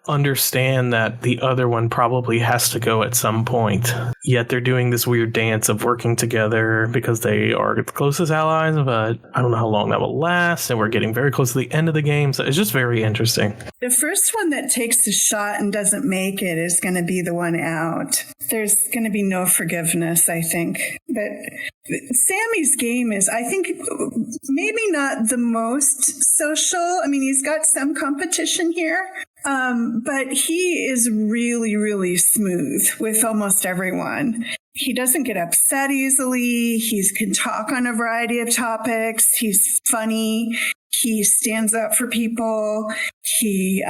understand that the other one probably has to go at some point. Yet they're doing this weird dance of working together because they are the closest allies, but I don't know how long that will last, and we're getting very close to the end of the game, so it's just very interesting. The first one that takes the shot and doesn't make it is going to be the one out. There's going to be no forgiveness, I think. But Sammy's game is, I think, maybe not the most social. I mean, he's got some competition here. But he is really, really smooth with almost everyone. He doesn't get upset easily. He can talk on a variety of topics. He's funny. He stands up for people. He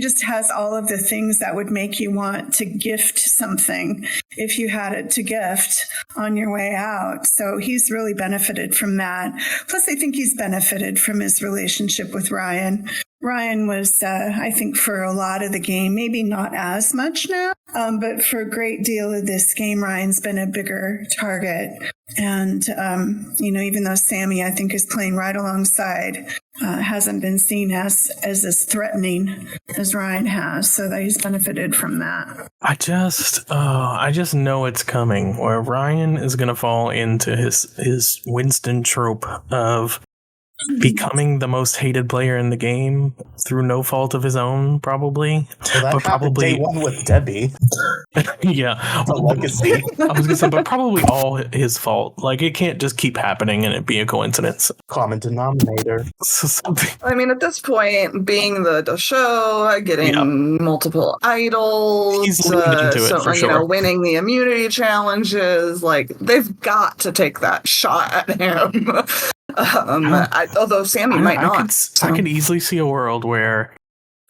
just has all of the things that would make you want to gift something if you had it to gift on your way out. So he's really benefited from that. Plus, I think he's benefited from his relationship with Ryan. Ryan was, I think, for a lot of the game, maybe not as much now, but for a great deal of this game, Ryan's been a bigger target. And, even though Sammy, I think, is playing right alongside, hasn't been seen as threatening as Ryan has, so that he's benefited from that. I just know it's coming, where Ryan is going to fall into his Winston trope of becoming the most hated player in the game through no fault of his own, probably. Well, that But happened probably- day one with Debbie. Yeah. The legacy. I was gonna say, but probably all his fault. Like, it can't just keep happening and it be a coincidence. Common denominator. So something. I mean, at this point, being the show, getting multiple idols, He's leaning into it, for sure. winning the immunity challenges, like, they've got to take that shot at him. Although Sammy might not. I could easily see a world where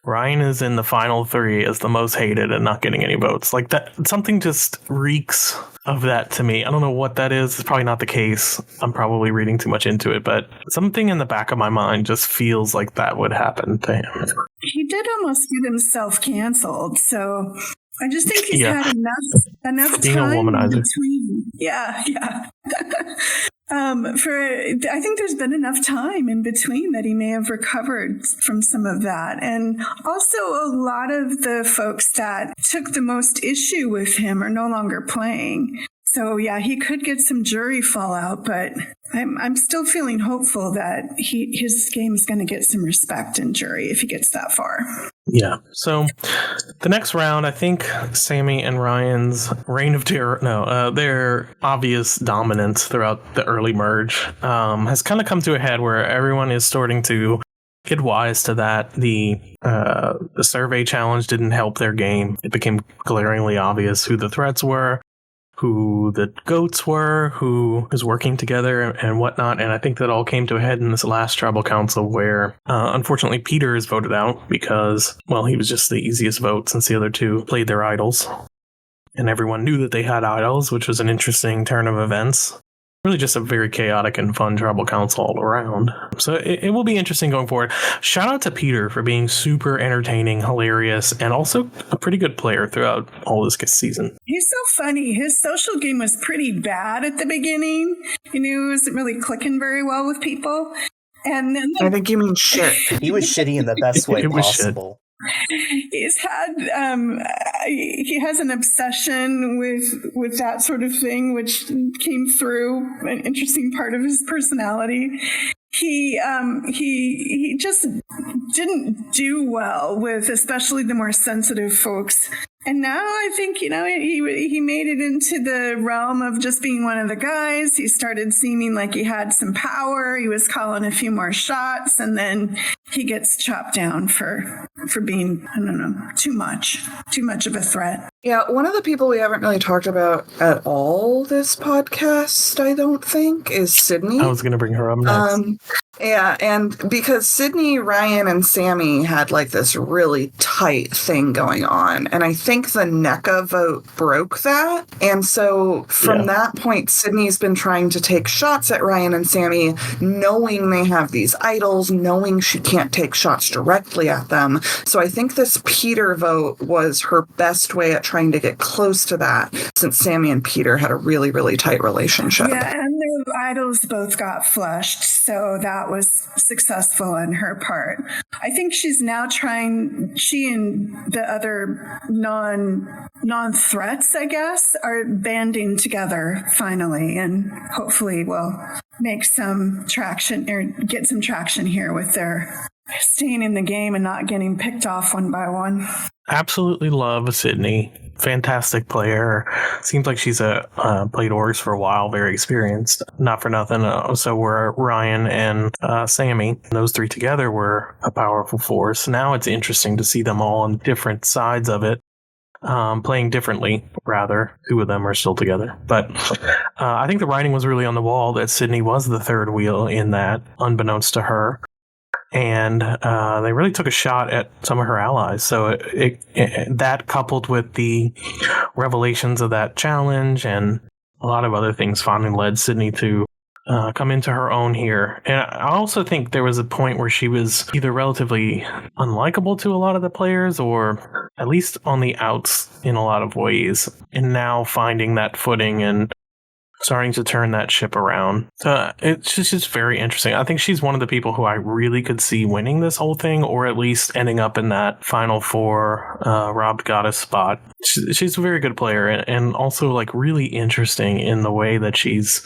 Ryan is in the final three as the most hated and not getting any votes. Like, that, something just reeks of that to me. I don't know what that is. It's probably not the case. I'm probably reading too much into it, but something in the back of my mind just feels like that would happen to him. He did almost get himself canceled, so I just think he's had enough Being time a womanizer. between. Yeah. I think there's been enough time in between that he may have recovered from some of that. And also a lot of the folks that took the most issue with him are no longer playing. So yeah, he could get some jury fallout, but I'm still feeling hopeful that his game is going to get some respect in jury if he gets that far. Yeah. So the next round, I think Sammy and Ryan's reign of terror, their obvious dominance throughout the early merge has kind of come to a head where everyone is starting to get wise to that. The survey challenge didn't help their game. It became glaringly obvious who the threats were, who the goats were, who was working together and whatnot. And I think that all came to a head in this last tribal council where, unfortunately, Peter is voted out because, well, he was just the easiest vote since the other two played their idols. And everyone knew that they had idols, which was an interesting turn of events. Really just a very chaotic and fun tribal council all around. So it will be interesting going forward. Shout out to Peter for being super entertaining, hilarious, and also a pretty good player throughout all this season. He's so funny. His social game was pretty bad at the beginning. He wasn't really clicking very well with people. And then I think you mean shit. He was shitty in the best way possible. He's had he has an obsession with that sort of thing, which came through an interesting part of his personality. He just didn't do well with especially the more sensitive folks. And now I think, he made it into the realm of just being one of the guys. He started seeming like he had some power. He was calling a few more shots, and then he gets chopped down for being, I don't know, too much of a threat. Yeah, one of the people we haven't really talked about at all this podcast, I don't think, is Sydney. I was going to bring her up next. Yeah, and because Sydney, Ryan, and Sammy had like this really tight thing going on, and I think the NECA vote broke that. And so from that point, Sydney's been trying to take shots at Ryan and Sammy, knowing they have these idols, knowing she can't take shots directly at them. So I think this Peter vote was her best way at trying to get close to that, since Sammy and Peter had a really, really tight relationship. Yeah, and their idols both got flushed, so that was successful on her part. I think she's now trying, she and the other non-threats, I guess, are banding together finally, and hopefully will make some traction or get some traction here with their staying in the game and not getting picked off one by one. Absolutely love Sydney. Fantastic player. Seems like she's played orgs for a while, very experienced. Not for nothing. So were Ryan and Sammy. Those three together were a powerful force. Now it's interesting to see them all on different sides of it. Playing differently, rather. Two of them are still together. But I think the writing was really on the wall that Sydney was the third wheel in that, unbeknownst to her. And they really took a shot at some of her allies. So that coupled with the revelations of that challenge and a lot of other things finally led Sydney to come into her own here. And I also think there was a point where she was either relatively unlikable to a lot of the players or at least on the outs in a lot of ways. And now finding that footing and starting to turn that ship around. It's just very interesting. I think she's one of the people who I really could see winning this whole thing, or at least ending up in that Final Four robbed goddess spot. She's a very good player, and also like really interesting in the way that she's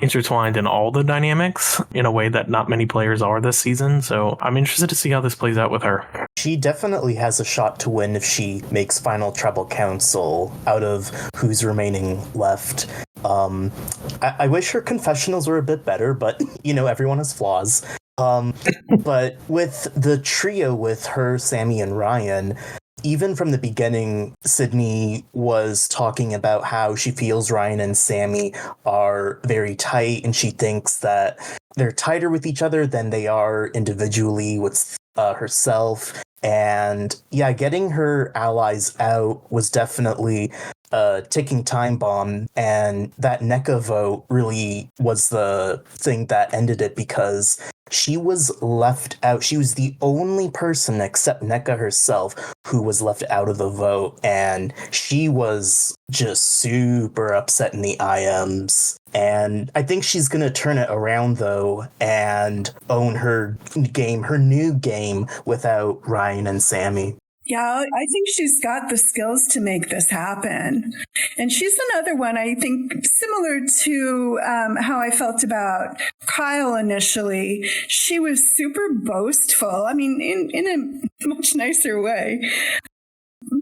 intertwined in all the dynamics in a way that not many players are this season. So I'm interested to see how this plays out with her. She definitely has a shot to win if she makes final tribal council out of who's remaining left. I wish her confessionals were a bit better, but, everyone has flaws. But with the trio with her, Sammy, and Ryan, even from the beginning, Sydney was talking about how she feels Ryan and Sammy are very tight, and she thinks that they're tighter with each other than they are individually with herself. And yeah, getting her allies out was definitely a ticking time bomb, and that NECA vote really was the thing that ended it, because she was left out. She was the only person except NECA herself who was left out of the vote, and she was just super upset in the IMs. And I think she's going to turn it around, though, and own her new game without Ryan and Sammy. Yeah, I think she's got the skills to make this happen. And she's another one, I think, similar to how I felt about Kyle initially. She was super boastful. I mean, in a much nicer way.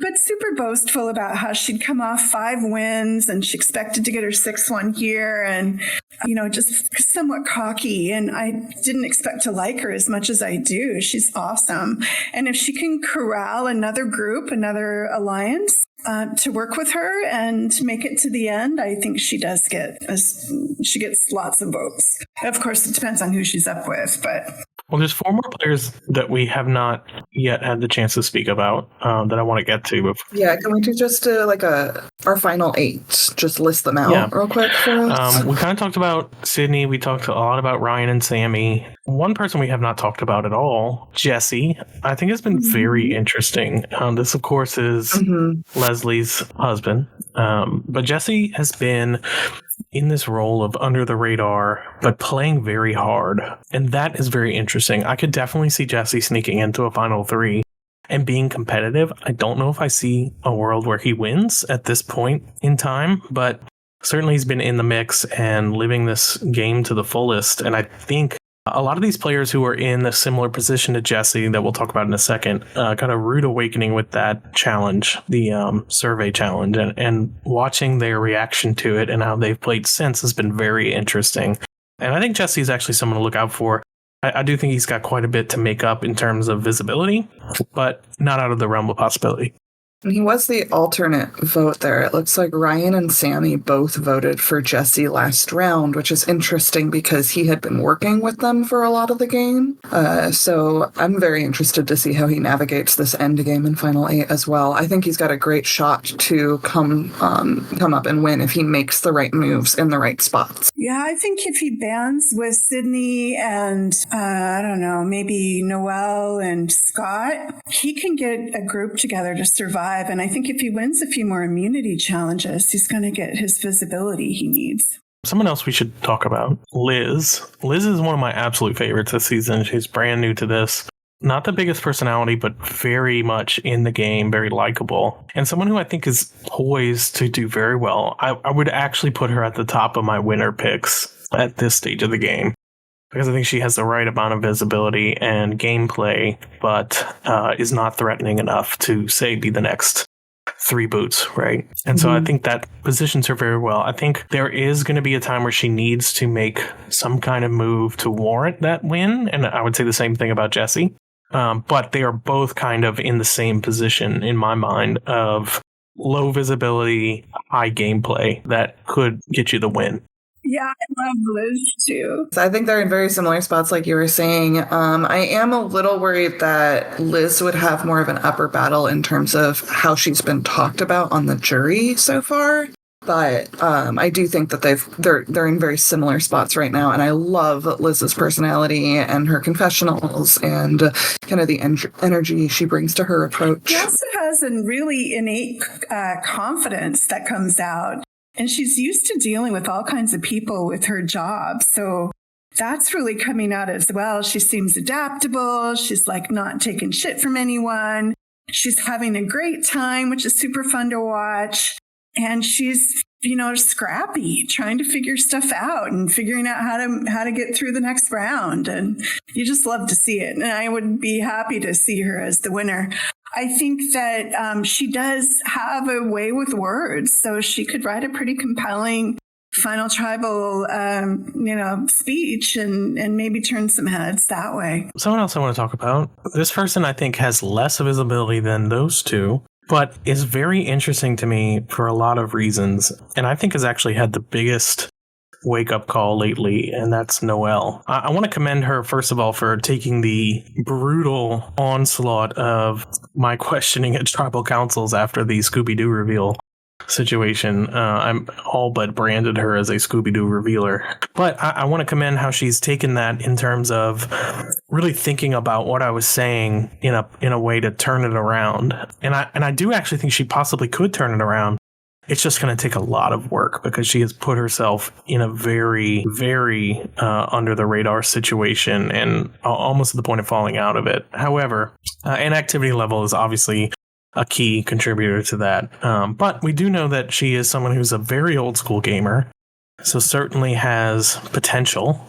But super boastful about how she'd come off 5 wins and she expected to get her 6th one here, and, just somewhat cocky. And I didn't expect to like her as much as I do. She's awesome. And if she can corral another group, another alliance to work with her and make it to the end, I think she gets lots of votes. Of course, it depends on who she's up with, but... Well, there's 4 more players that we have not yet had the chance to speak about that I want to get to. Yeah, can we do just our final 8? Just list them out real quick for us. We kind of talked about Sydney. We talked a lot about Ryan and Sammy. One person we have not talked about at all, Jesse, I think has been very interesting. This, of course, is Leslie's husband. But Jesse has been in this role of under the radar, but playing very hard. And that is very interesting. I could definitely see Jesse sneaking into a final 3 and being competitive. I don't know if I see a world where he wins at this point in time, but certainly he's been in the mix and living this game to the fullest. And I think a lot of these players who are in a similar position to Jesse that we'll talk about in a second, got a rude awakening with that challenge, the survey challenge, and watching their reaction to it and how they've played since has been very interesting. And I think Jesse is actually someone to look out for. I do think he's got quite a bit to make up in terms of visibility, but not out of the realm of possibility. And he was the alternate vote there. It looks like Ryan and Sammy both voted for Jesse last round, which is interesting because he had been working with them for a lot of the game. So I'm very interested to see how he navigates this end game in Final 8 as well. I think he's got a great shot to come up and win if he makes the right moves in the right spots. Yeah, I think if he bands with Sydney and, I don't know, maybe Noelle and Scott, he can get a group together to survive. And I think if he wins a few more immunity challenges, he's going to get his visibility he needs. Someone else we should talk about, Liz. Liz is one of my absolute favorites this season. She's brand new to this. Not the biggest personality, but very much in the game, very likable. And someone who I think is poised to do very well. I would actually put her at the top of my winner picks at this stage of the game, because I think she has the right amount of visibility and gameplay, but is not threatening enough to, say, be the next 3 boots, right? And so I think that positions her very well. I think there is going to be a time where she needs to make some kind of move to warrant that win, and I would say the same thing about Jesse. But they are both kind of in the same position, in my mind, of low visibility, high gameplay that could get you the win. Yeah, I love Liz too. I think they're in very similar spots, like you were saying. I am a little worried that Liz would have more of an upper battle in terms of how she's been talked about on the jury so far. But I do think that they're in very similar spots right now, and I love Liz's personality and her confessionals and kind of the energy she brings to her approach. She also has a really innate confidence that comes out. And she's used to dealing with all kinds of people with her job. So that's really coming out as well. She seems adaptable. She's like not taking shit from anyone. She's having a great time, which is super fun to watch. And she's scrappy, trying to figure stuff out and figuring out how to get through the next round. And you just love to see it. And I would be happy to see her as the winner. I think that she does have a way with words, so she could write a pretty compelling final tribal, speech and maybe turn some heads that way. Someone else I want to talk about. This person I think has less visibility than those two, but is very interesting to me for a lot of reasons, and I think has actually had the biggest wake-up call lately, and that's Noelle. I want to commend her, first of all, for taking the brutal onslaught of my questioning at tribal councils after the Scooby-Doo reveal situation. I'm all but branded her as a Scooby-Doo revealer. But I want to commend how she's taken that in terms of really thinking about what I was saying in a way to turn it around. And I do actually think she possibly could turn it around. It's just going to take a lot of work because she has put herself in a very, very under the radar situation and almost to the point of falling out of it. However, inactivity level is obviously a key contributor to that. But we do know that she is someone who's a very old school gamer, so certainly has potential.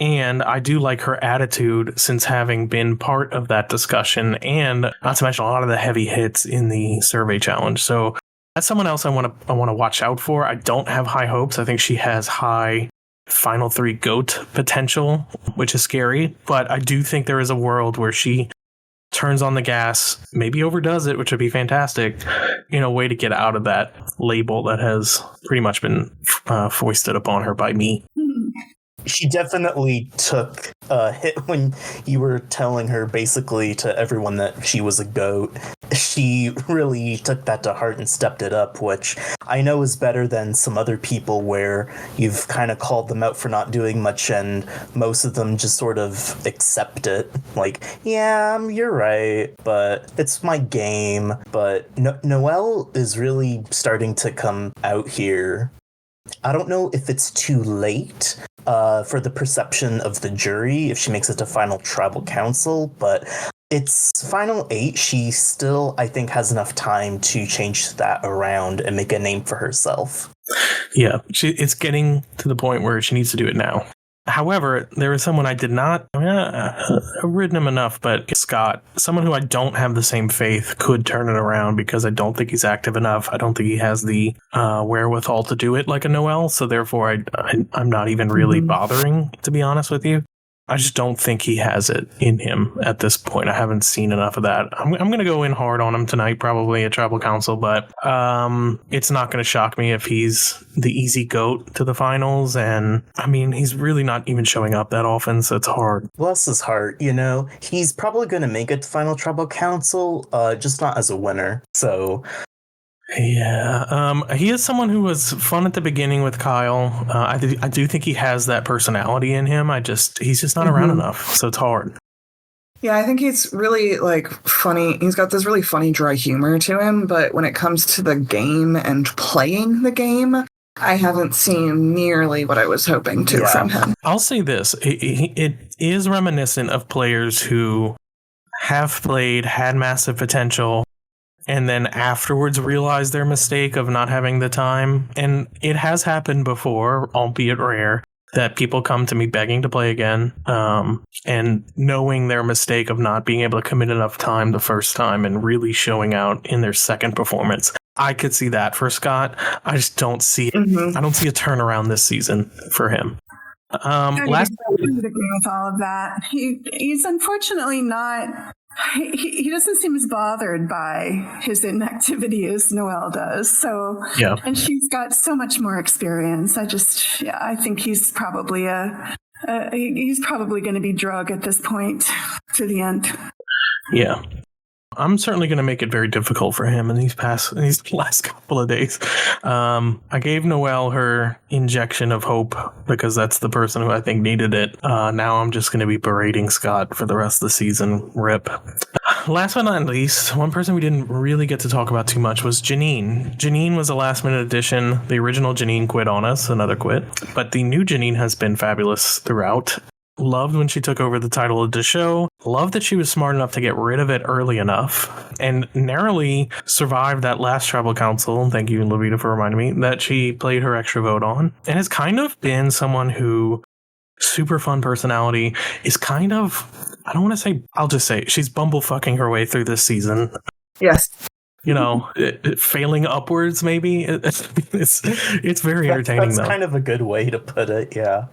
And I do like her attitude since having been part of that discussion and not to mention a lot of the heavy hits in the survey challenge. So that's someone else I want to watch out for. I don't have high hopes. I think she has high Final 3 GOAT potential, which is scary. But I do think there is a world where she turns on the gas, maybe overdoes it, which would be fantastic, in a way to get out of that label that has pretty much been foisted upon her by me. She definitely took a hit when you were telling her basically to everyone that she was a GOAT. She really took that to heart and stepped it up, which I know is better than some other people where you've kind of called them out for not doing much and most of them just sort of accept it. Like, yeah, you're right, but it's my game. But Noelle is really starting to come out here. I don't know if it's too late for the perception of the jury if she makes it to final tribal council, but it's final 8. She still, I think, has enough time to change that around and make a name for herself. Yeah, it's getting to the point where she needs to do it now. However, there is someone I did not, I've ridden him enough, but Scott, someone who I don't have the same faith could turn it around because I don't think he's active enough. I don't think he has the wherewithal to do it like a Noelle. So therefore, I'm not even really bothering, to be honest with you. I just don't think he has it in him at this point. I haven't seen enough of that. I'm going to go in hard on him tonight, probably at Tribal Council, but it's not going to shock me if he's the easy GOAT to the finals. And I mean, he's really not even showing up that often, so it's hard. Bless his heart, he's probably going to make it to Final Tribal Council, just not as a winner. So yeah, he is someone who was fun at the beginning with Kyle. I do think he has that personality in him. He's just not around enough, so it's hard. Yeah, I think he's really funny. He's got this really funny, dry humor to him. But when it comes to the game and playing the game, I haven't seen nearly what I was hoping to from him. I'll say this: it is reminiscent of players who have played, had massive potential, and then afterwards realize their mistake of not having the time. And it has happened before, albeit rare, that people come to me begging to play again, and knowing their mistake of not being able to commit enough time the first time and really showing out in their second performance. I could see that for Scott. I just don't see it. I don't see a turnaround this season for him. I would agree with all of that. He's unfortunately not. He doesn't seem as bothered by his inactivity as Noelle does. So, yeah. And she's got so much more experience. I think he's probably he's probably going to be drug at this point to the end. Yeah. I'm certainly going to make it very difficult for him in these last couple of days. I gave Noelle her injection of hope because that's the person who I think needed it. Now I'm just going to be berating Scott for the rest of the season. RIP. Last but not least, one person we didn't really get to talk about too much was Janine. Janine was a last minute addition. The original Janine quit on us, another quit. But the new Janine has been fabulous throughout. Loved when she took over the title of the show. Love that she was smart enough to get rid of it early enough and narrowly survived that last tribal council. Thank you, Levita, for reminding me that she played her extra vote on, and has kind of been someone who, super fun personality, is kind of, I don't want to say, I'll just say she's bumblefucking her way through this season. Yes. You know, failing upwards, maybe. It's very entertaining, that's though. Kind of a good way to put it, yeah.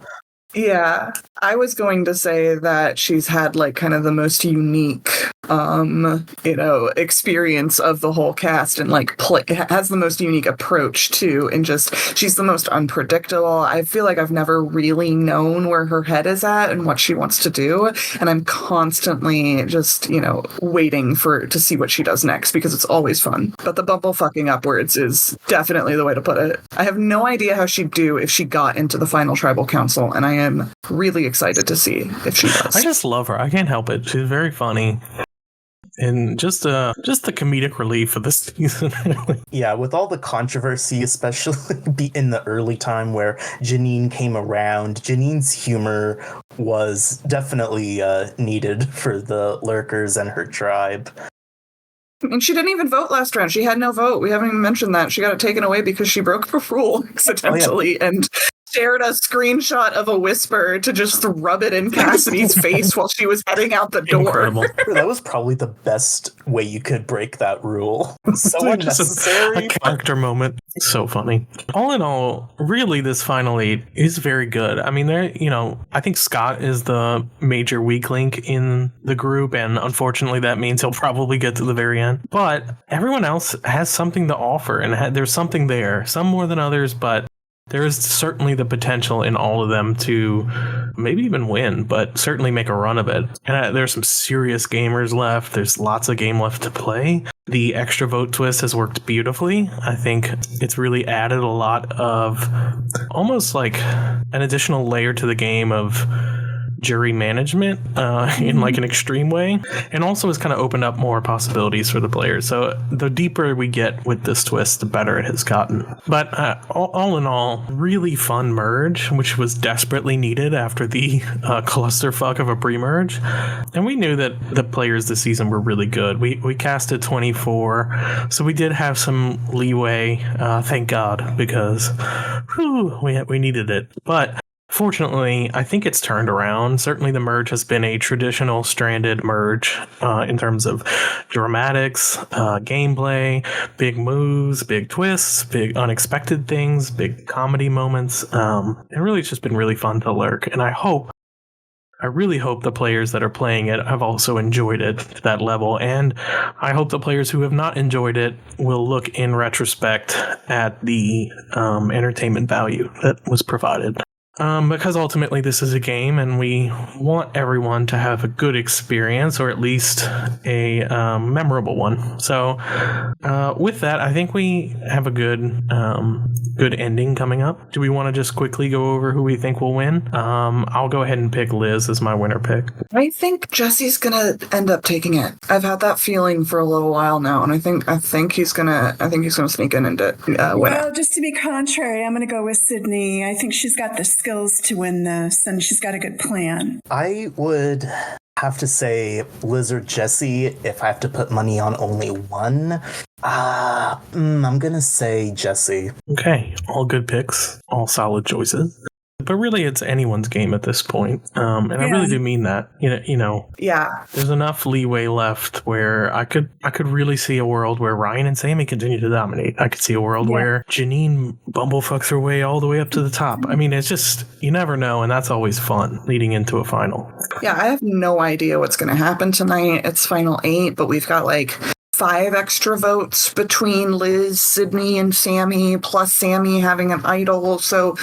Yeah, I was going to say that she's had like kind of the most unique, experience of the whole cast, and like has the most unique approach too, and just she's the most unpredictable. I feel like I've never really known where her head is at and what she wants to do, and I'm constantly just waiting to see what she does next because it's always fun. But the bumble fucking upwards is definitely the way to put it. I have no idea how she'd do if she got into the final tribal council, and I am really excited to see if she does. I just love her. I can't help it. She's very funny. And just the comedic relief of this season. Yeah, with all the controversy, especially in the early time where Janine came around, Janine's humor was definitely needed for the lurkers and her tribe. And she didn't even vote last round. She had no vote. We haven't even mentioned that. She got it taken away because she broke a rule accidentally and shared a screenshot of a whisper to just rub it in Cassidy's face while she was heading out the door. Incredible. That was probably the best way you could break that rule. So unnecessary. A character moment. So funny. All in all, really, this final 8 is very good. I mean, I think Scott is the major weak link in the group, and unfortunately that means he'll probably get to the very end. But everyone else has something to offer, and there's something there. Some more than others, but there is certainly the potential in all of them to maybe even win, but certainly make a run of it. And there's some serious gamers left. There's lots of game left to play. The extra vote twist has worked beautifully. I think it's really added a lot of almost like an additional layer to the game of jury management in like an extreme way, and also has kind of opened up more possibilities for the players. So the deeper we get with this twist, the better it has gotten. But all in all, really fun merge, which was desperately needed after the clusterfuck of a pre-merge. And we knew that the players this season were really good. We casted 24, so we did have some leeway, thank God, because we needed it. But fortunately, I think it's turned around. Certainly the merge has been a traditional stranded merge in terms of dramatics, gameplay, big moves, big twists, big unexpected things, big comedy moments. And really, it's just been really fun to lurk. And I really hope the players that are playing it have also enjoyed it to that level. And I hope the players who have not enjoyed it will look in retrospect at the entertainment value that was provided. Because ultimately this is a game and we want everyone to have a good experience, or at least a memorable one. So with that, I think we have a good ending coming up. Do we want to just quickly go over who we think will win? I'll go ahead and pick Liz as my winner pick. I think Jesse's gonna end up taking it. I've had that feeling for a little while now, and I think he's gonna sneak in and win Well, it. just to be contrary, I'm gonna go with Sydney. I think she's got the skills to win this, and she's got a good plan. I would have to say Liz or Jesse if I have to put money on only one. I'm gonna say Jesse. Okay, all good picks, all solid choices. But really, it's anyone's game at this point. And I really do mean that. Yeah. There's enough leeway left where I could really see a world where Ryan and Sammy continue to dominate. I could see a world where Janine bumblefucks her way all the way up to the top. I mean, it's just, you never know, and that's always fun leading into a final. Yeah, I have no idea what's going to happen tonight. It's final 8, but we've got like 5 extra votes between Liz, Sydney, and Sammy, plus Sammy having an idol. So,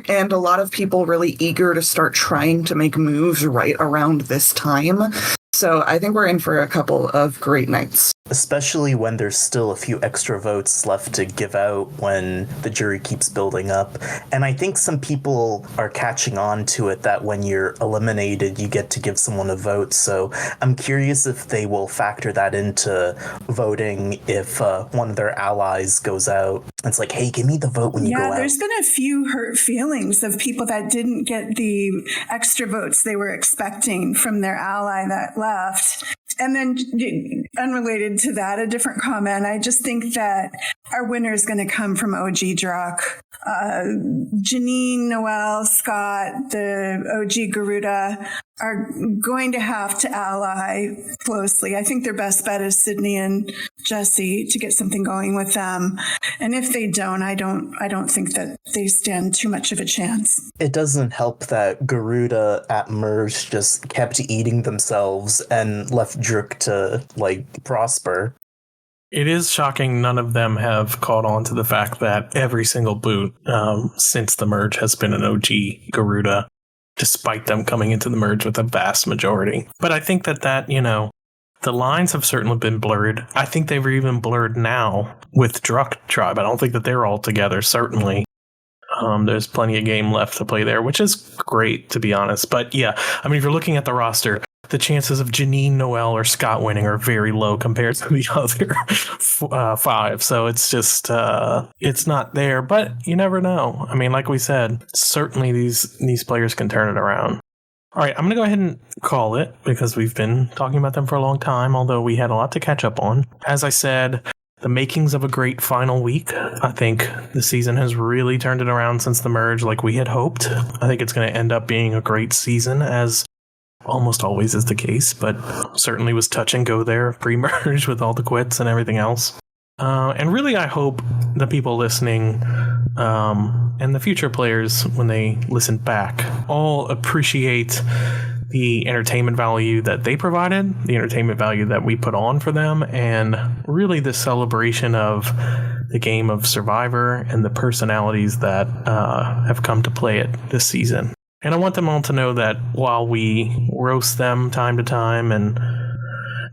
and a lot of people really eager to start trying to make moves right around this time. So I think we're in for a couple of great nights. especially when there's still a few extra votes left to give out when the jury keeps building up. And I think some people are catching on to it that when you're eliminated, you get to give someone a vote. So I'm curious if they will factor that into voting if one of their allies goes out. It's like, hey, give me the vote when you go out. Yeah, there's been a few hurt feelings of people that didn't get the extra votes they were expecting from their ally that left. And then, unrelated to that, a different comment. I just think that our winner is going to come from OG Druck. Janine, Noel, Scott, the OG Garuda are going to have to ally closely. I think their best bet is Sydney and Jesse to get something going with them. And if they don't, I don't think that they stand too much of a chance. It doesn't help that Garuda at Merge just kept eating themselves and left Druck to, prosper. It is shocking none of them have caught on to the fact that every single boot since the merge has been an OG Garuda, despite them coming into the merge with a vast majority. But I think that, the lines have certainly been blurred. I think they were even blurred now with Druck Tribe. I don't think that they're all together, certainly. There's plenty of game left to play there, which is great, to be honest. But yeah, I mean, if you're looking at the roster, the chances of Janine, Noel, or Scott winning are very low compared to the other five. So it's just, it's not there, but you never know. I mean, like we said, certainly these players can turn it around. All right, I'm going to go ahead and call it because we've been talking about them for a long time, although we had a lot to catch up on. As I said, the makings of a great final week. I think the season has really turned it around since the merge like we had hoped. I think it's going to end up being a great season, as almost always is the case, but certainly was touch and go there pre-merge with all the quits and everything else. And really, I hope the people listening and the future players, when they listen back, all appreciate the entertainment value that they provided, the entertainment value that we put on for them, and really the celebration of the game of Survivor and the personalities that have come to play it this season. And I want them all to know that while we roast them time to time and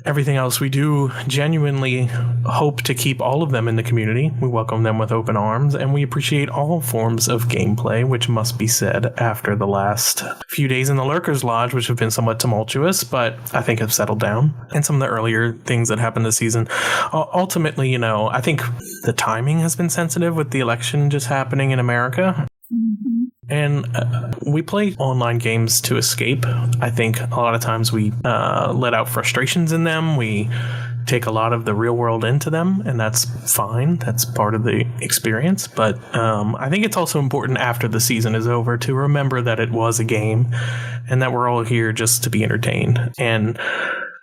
everything else, we do genuinely hope to keep all of them in the community. We welcome them with open arms, and we appreciate all forms of gameplay, which must be said after the last few days in the Lurkers Lodge, which have been somewhat tumultuous, but I think have settled down. And some of the earlier things that happened this season. Ultimately, I think the timing has been sensitive with the election just happening in America. And we play online games to escape. I think a lot of times we let out frustrations in them. We take a lot of the real world into them, and that's fine. That's part of the experience. But I think it's also important after the season is over to remember that it was a game and that we're all here just to be entertained. And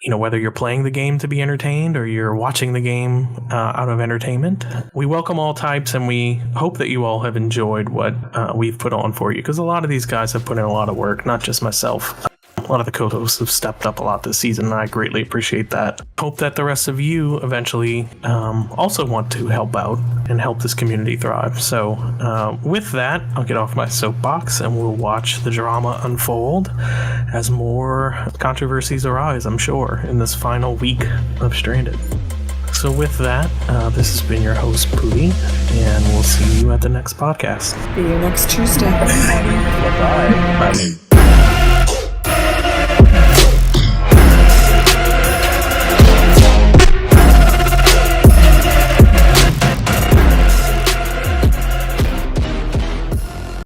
whether you're playing the game to be entertained or you're watching the game out of entertainment, we welcome all types, and we hope that you all have enjoyed what we've put on for you, because a lot of these guys have put in a lot of work, not just myself. A lot of the co-hosts have stepped up a lot this season, and I greatly appreciate that. Hope that the rest of you eventually also want to help out and help this community thrive. So with that, I'll get off my soapbox and we'll watch the drama unfold as more controversies arise, I'm sure, in this final week of Stranded. So with that, this has been your host, Pooty, and we'll see you at the next podcast. See you next Tuesday. Bye. Bye.